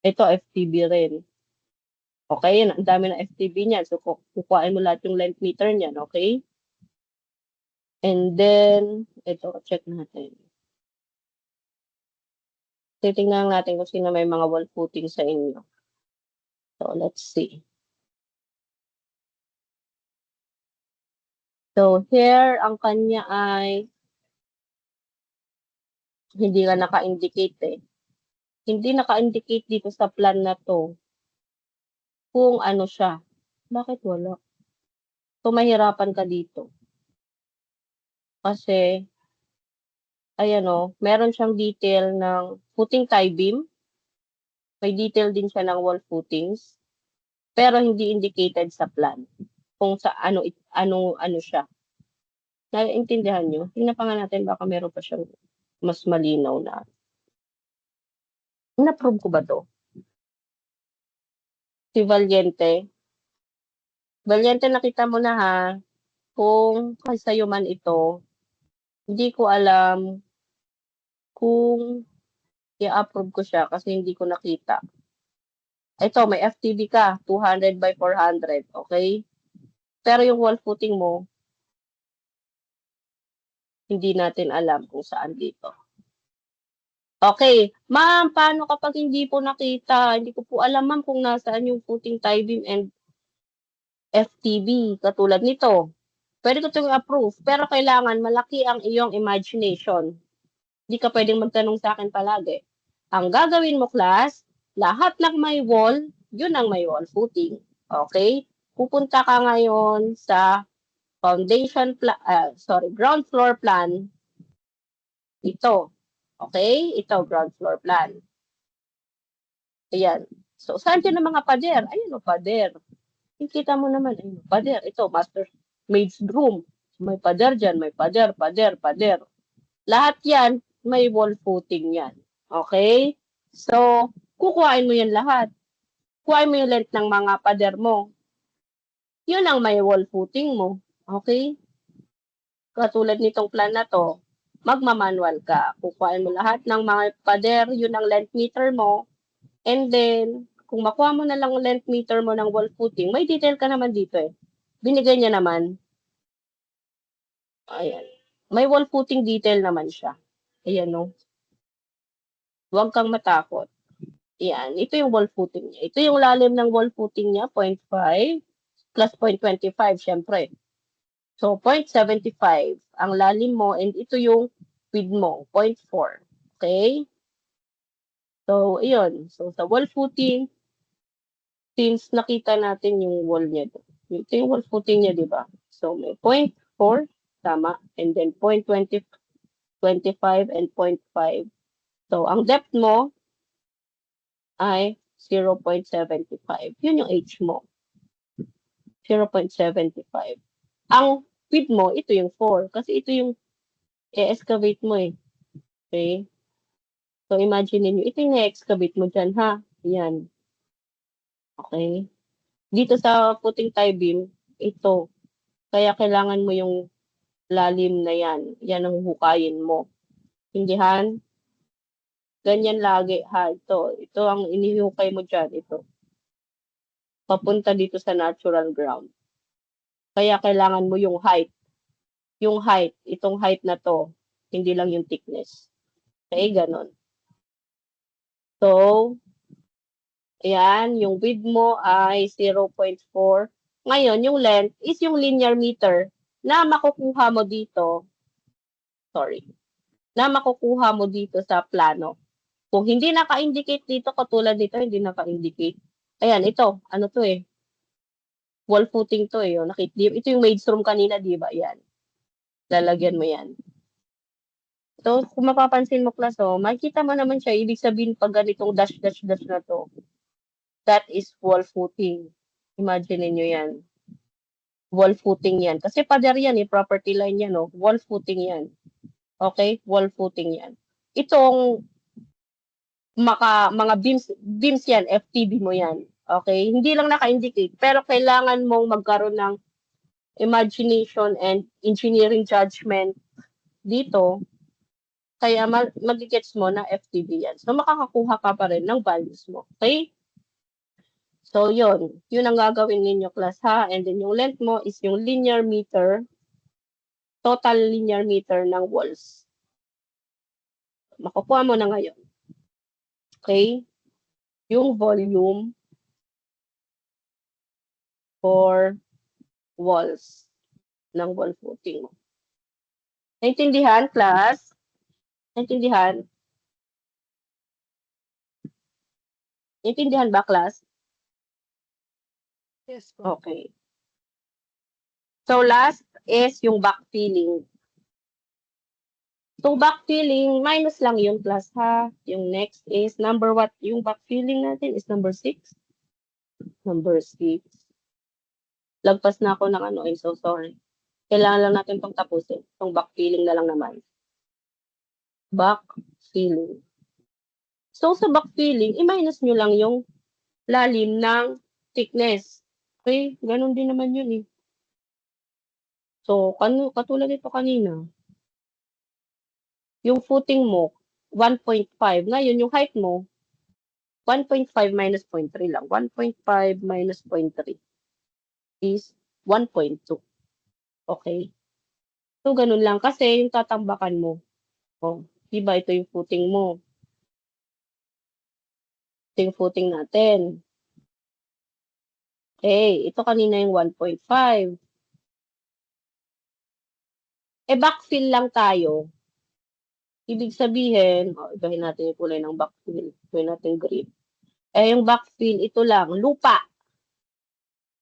Ito, FTB rin. Okay, ang dami ng FTB niyan. So, kukuhain mo lahat yung length meter niyan, okay? And then, ito, check natin. Titingnan natin kung sino may mga wall footing sa inyo. So, let's see. So, here, ang kanya ay hindi ka naka-indicate eh. Hindi naka-indicate dito sa plan na to kung ano siya. Bakit wala? So, mahirapan ka dito. Kasi, ayan o, meron siyang detail ng footing tie beam. May detail din siya ng wall footings. Pero hindi indicated sa plan kung sa ano siya. Naiintindihan nyo? Tingnan pa nga natin baka meron pa siyang mas malinaw na. Na-prove ko ba to? Si Valiente. Valiente, nakita mo na ha, kung sa'yo man ito, hindi ko alam kung i-approve ko siya kasi hindi ko nakita. Ito, may FTB ka, 200 by 400, okay? Pero yung wall footing mo, hindi natin alam kung saan dito. Okay. Ma'am, paano kapag hindi po nakita? Hindi ko po alam, ma'am, kung nasaan yung footing tie beam and FTB, katulad nito. Pwede ko itong approve, pero kailangan malaki ang iyong imagination. Hindi ka pwedeng magtanong sa akin palagi. Ang gagawin mo, class, lahat ng may wall, yun ang may wall footing. Okay? Pupunta ka ngayon sa ground floor plan. Ito. Okay? Ito, ground floor plan. Ayan. So, saan dyan ang mga pader? Ayun o, pader. Kita mo naman, ayun, pader. Ito, master maid's room. May pader dyan, may pader. Lahat yan, may wall footing yan. Okay? So, kukuhain mo yan lahat. Kuhain mo yung length ng mga pader mo. Yun ang may wall footing mo. Okay? Katulad nitong plan na to, magmamanual ka. Kukuhain mo lahat ng mga pader, yun ang length meter mo. And then, kung makuha mo na lang length meter mo ng wall footing, may detail ka naman dito eh. Binigay niya naman. Ayan. May wall footing detail naman siya. Ayan no. Huwag kang matakot. Ayan. Ito yung wall footing niya. Ito yung lalim ng wall footing niya, 0.5 plus 0.25, syempre. So, 0.75 ang lalim mo and ito yung width mo, 0.4. Okay? So, ayun. So, sa wall footing, since nakita natin yung wall niya, ito yung wall footing niya, di ba? So, may 0.4, tama, and then 0.20, 25, and 0.5. So, ang depth mo ay 0.75. Yun yung H mo. 0.75. Ang width mo, ito yung 4. Kasi ito yung i-excavate mo eh. Okay? So, imagine niyo, ito yung i-excavate mo dyan, ha? Yan. Okay? Dito sa puting tie beam, ito. Kaya kailangan mo yung lalim na yan. Yan ang hukayin mo. Hindihan? Ganyan lagi, ha? Ito ang inihukay mo dyan. Ito. Papunta dito sa natural ground. Kaya kailangan mo yung height. Yung height, itong height na to, hindi lang yung thickness. Okay, ganon. So, ayan, yung width mo ay 0.4. Ngayon, yung length is yung linear meter na makukuha mo dito. Na makukuha mo dito sa plano. Kung hindi naka-indicate dito, katulad dito, hindi naka-indicate. Ayan, ito. Ano to eh? Wall footing to eh. Ito yung maid's room kanina, di ba? Yan. Lalagyan mo yan. So, kung mapapansin mo, class, makikita mo naman siya. Ibig sabihin, pag ganitong dash na to, that is wall footing. Imagine niyo yan. Wall footing yan. Kasi pader yan, property line yan, no? Wall footing yan. Okay? Wall footing yan. Itong mga beams yan, FTB mo yan. Okay? Hindi lang naka-indicate, pero kailangan mong magkaroon ng imagination and engineering judgment dito. Kaya mag-gets mo na FTB yan. So, makakakuha ka pa rin ng values mo. Okay? So, yun. Yun ang gagawin ninyo, class, ha? And then, yung length mo is yung linear meter, total linear meter ng walls. Makukuha mo na ngayon. Okay? Yung volume for walls ng wall footing mo. Naintindihan, class? Naintindihan? Naintindihan ba, class? Yes po. Okay. So, last is yung backfilling. So, backfilling, minus lang yung class, ha? Yung next is number what? Yung backfilling natin is number 6. Number 6. Lagpas na ako ng ano, I'm so sorry. Kailangan lang natin itong tapusin. Itong backfilling na lang naman. Backfilling. So, sa backfilling, i-minus nyo lang yung lalim ng thickness. Okay, ganun din naman yun eh. So, katulad nito kanina, yung footing mo, 1.5. Ngayon, yung height mo, 1.5 minus 0.3 lang. 1.5 minus 0.3 is 1.2. Okay? So, ganun lang. Kasi yung tatambakan mo. Oh, diba ito yung footing mo. Ito yung footing natin. Okay, ito kanina yung 1.5. Backfill lang tayo. Ibig sabihin, ibahin natin yung kulay ng backfill. Gawin natin green. Yung backfill, ito lang, lupa.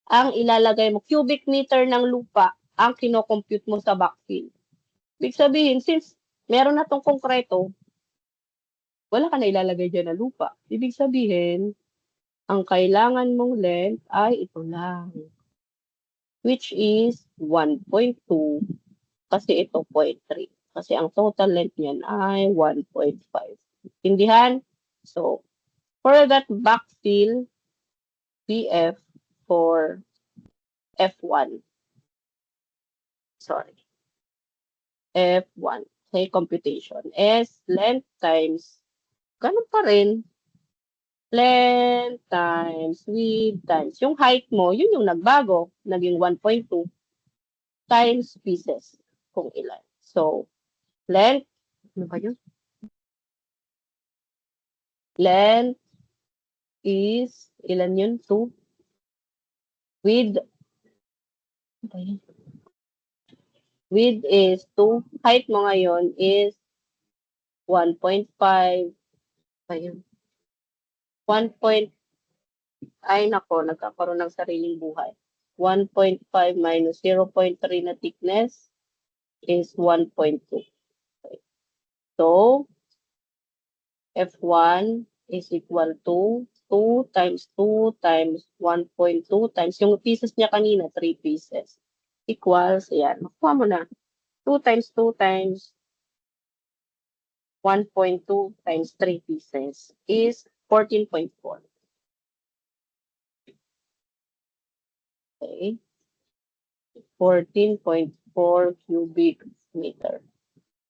Ang ilalagay mo, cubic meter ng lupa, ang kinocompute mo sa backfill. Ibig sabihin, since meron na tong konkreto, wala ka na ilalagay dyan na lupa. Ibig sabihin, ang kailangan mong length ay ito lang. Which is 1.2 kasi ito 0.3. Kasi ang total length niyan ay 1.5. Intindihan? So, for that backfill, BF for F1. Sorry. F1. Okay, computation. S, length times, ganun pa rin. Length times width times. Yung height mo, yun yung nagbago. Naging 1.2 times pieces. Kung ilan. So, length, ano ba yun? Length is, ilan yun? 2. Width, width is 2. Height mo ngayon is 1.5. Ayun. 1. Ay nako, nagkakaroon ng sariling buhay. 1.5 minus 0.3 na thickness is 1.2. Okay. So, F1 is equal to 2 times 2 times 1.2 times yung pieces niya kanina, 3 pieces. Equals, ayan, makuha mo na. 2 times 2 times 1.2 times 3 pieces is 14.4. Okay. 14.4 cubic meter.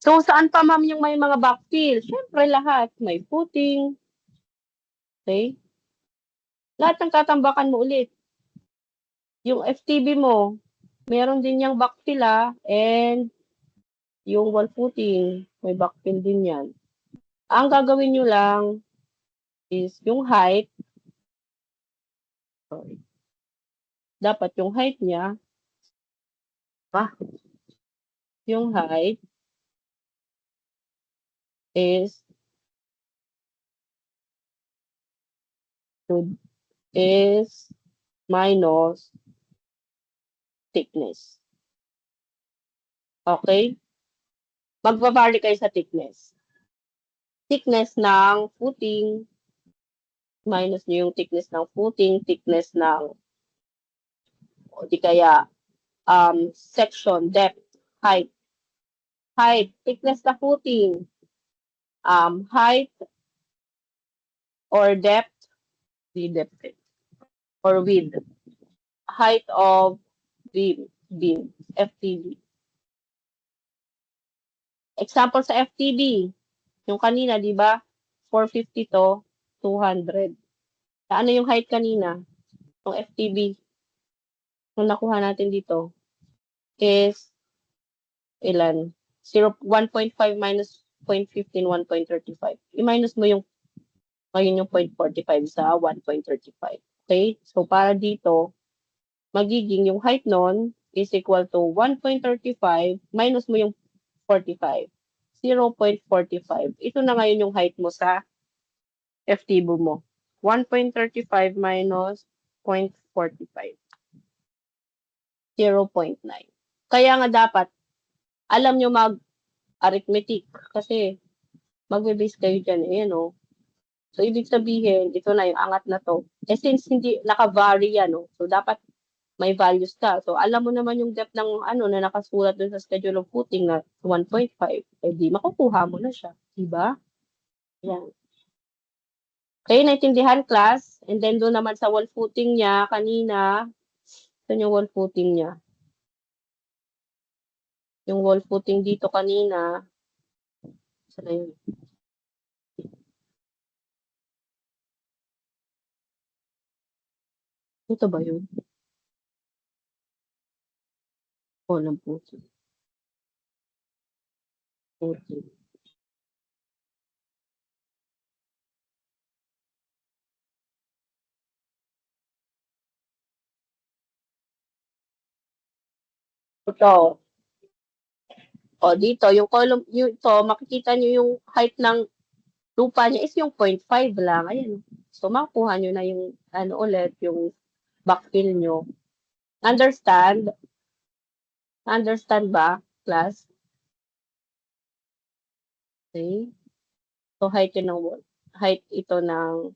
So, saan pa ma'am yung may mga backfill? Siyempre lahat. May footing. Okay? Lahat ng tatambakan mo ulit. Yung FTB mo, meron din yung backfill and yung wall footing, may backfill din yan. Ang gagawin nyo lang is yung height. Sorry. Dapat yung height niya, yung height is minus thickness. Okay? Magva-vary kayo sa thickness. Thickness ng footing, minus nyo yung thickness ng footing, thickness ng, o di kaya, section, depth, height. Height, thickness na footing, height or depth, or width. Height of beam, FTB. Example sa FTB, yung kanina, di ba? 450 to 200. Ano yung height kanina? Yung FTB. Yung nakuha natin dito is ilan? 1.5 minus 0.15, 1.35. I-minus mo yung ngayon yung 0.45 sa 1.35. Okay? So, para dito, magiging yung height nun is equal to 1.35 minus mo yung 45. 0.45. Ito na ngayon yung height mo sa FTB mo. 1.35 minus 0.45. 0.9. Kaya nga dapat, alam nyo mag-arithmetic kasi magbe-base kayo dyan. Ayan o. So, ibig sabihin, ito na yung angat na to. Since hindi naka-vary yan, so dapat may values ka. So, alam mo naman yung depth ng na nakasulat dun sa schedule of footing na 1.5. Di makukuha mo na siya. Diba? Yan. Okay, naintindihan class? And then doon naman sa wall footing niya kanina, saan yung wall footing niya? Yung wall footing dito kanina, saan na yun? Ito ba yun? Walang footing. Footing. Ito. O, dito, yung column, yung ito, makikita nyo yung height ng lupa niya is yung 0.5 lang. Ayan. So, makukuha nyo na yung, ano ulit, yung backfill nyo. Understand? Understand ba, class? Okay. So, height yun ng wall. Height ito ng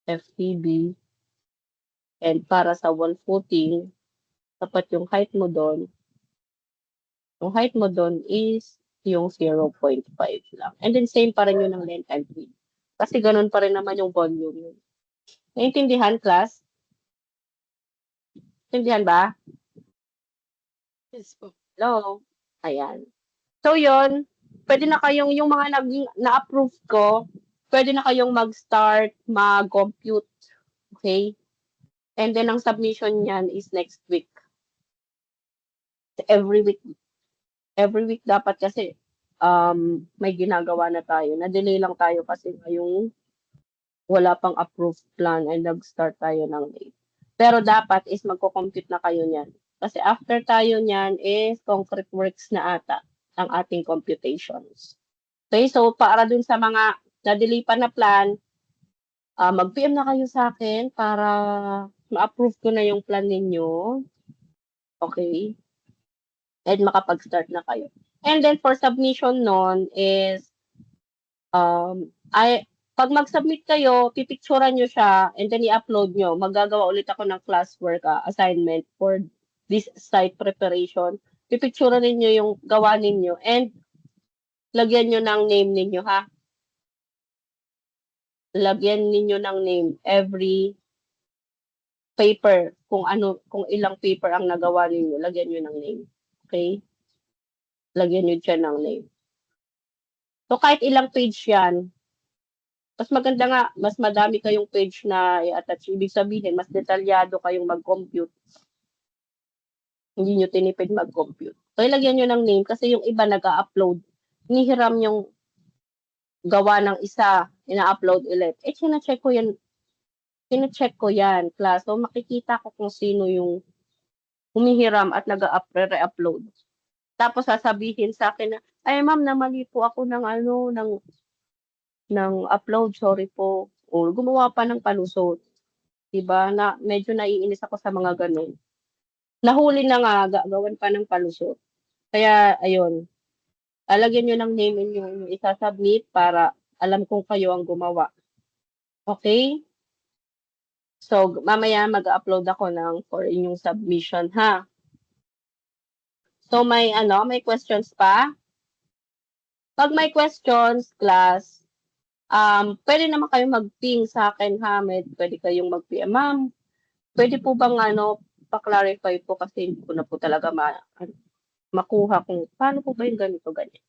FTB. And para sa wall footing, dapat yung height mo doon. Yung height mo doon is yung 0.5 lang. And then, same pa rin yun ng length and width. Kasi ganun pa rin naman yung volume yun. Naintindihan, class? Naintindihan ba? Yes po. Hello? Ayan. So, yun. Pwede na kayong, yung mga na-approve ko, pwede na kayong mag-start, mag-compute. Okay? And then, ang submission niyan is next week. Every week dapat kasi may ginagawa na tayo. Na-delay lang tayo kasi ngayong wala pang approved plan and nag-start tayo ng late. Pero dapat is magko-compute na kayo niyan. Kasi after tayo niyan is concrete works na ata ang ating computations. Okay, so para dun sa mga na-delay pa na plan, mag-PM na kayo sa akin para ma-approve ko na yung plan ninyo. Okay? And makapag-start na kayo. And then for submission nun is, pag mag-submit kayo, pipicturean nyo siya and then i-upload nyo. Magagawa ulit ako ng classwork assignment for this site preparation. Pipicturean ninyo yung gawa ninyo and lagyan nyo ng name ninyo, ha? Lagyan ninyo ng name every paper. Kung ilang paper ang nagawa ninyo, lagyan nyo ng name. Okay? Lagyan nyo siya ng name. So, kahit ilang page yan, mas maganda nga, mas madami kayong page na i-attach. Ibig sabihin, mas detalyado kayong mag-compute. Hindi nyo tinipid mag-compute. So, ilagyan nyo ng name kasi yung iba nag-upload. Hinihiram yung gawa ng isa, ina-upload ulit. Sina-check ko yan, class. So, makikita ko kung sino yung humihiram at nag-re-upload. Tapos, sasabihin sa akin na, ay ma'am, namali po ako ng upload, sorry po. O, gumawa pa ng palusot. Diba? Na, medyo naiinis ako sa mga ganun. Nahuli na nga, gagawan pa ng palusot. Kaya, ayun. Alagyan nyo ng name yung isasubmit para alam kung kayo ang gumawa. Okay? So, mamaya mag-upload ako for inyong submission, ha? So, may questions pa? Pag may questions, class, pwede naman kayong mag-ping sa akin, ha? Pwede kayong mag-PM. Ma'am, pwede po bang pa-clarify po kasi hindi ko na po talaga makuha kung paano po ba yung ganito, ganyan.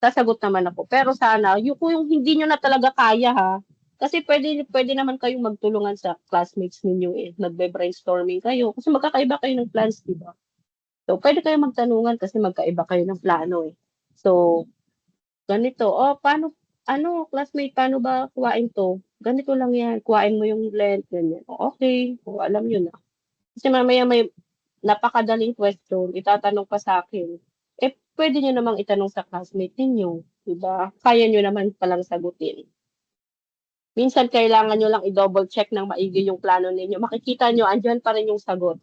Sasagot naman ako. Pero sana, kung yung hindi nyo na talaga kaya, ha? Kasi pwede naman kayong magtulungan sa classmates ninyo eh. Nagbe-brainstorming kayo. Kasi magkakaiba kayo ng plans, di ba? So, pwede kayo magtanungan kasi magkaiba kayo ng plano eh. So, ganito, classmate, paano ba kuhain to? Ganito lang yan, kuhain mo yung length, ganyan. Okay, alam nyo na. Kasi mamaya may napakadaling question, itatanong pa sa akin. Pwede nyo namang itanong sa classmate ninyo, diba? Kaya nyo naman palang sagutin. Minsan, kailangan nyo lang i-double check ng maigi yung plano ninyo. Makikita nyo, andyan pa rin yung sagot.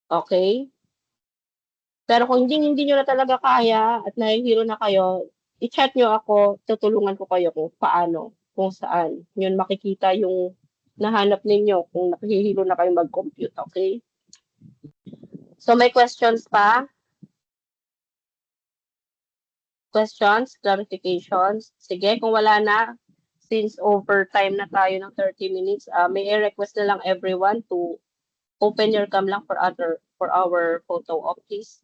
Okay? Pero kung hindi nyo na talaga kaya at nahihiro na kayo, i-chat nyo ako, tutulungan ko kayo kung paano, kung saan. Yun makikita yung nahanap ninyo kung nakihilo na kayo mag-compute, okay? So, may questions pa? Questions? Clarifications? Sige, kung wala na, since overtime na tayo ng 30 minutes, may I request na lang everyone to open your cam lang for our photo op, please.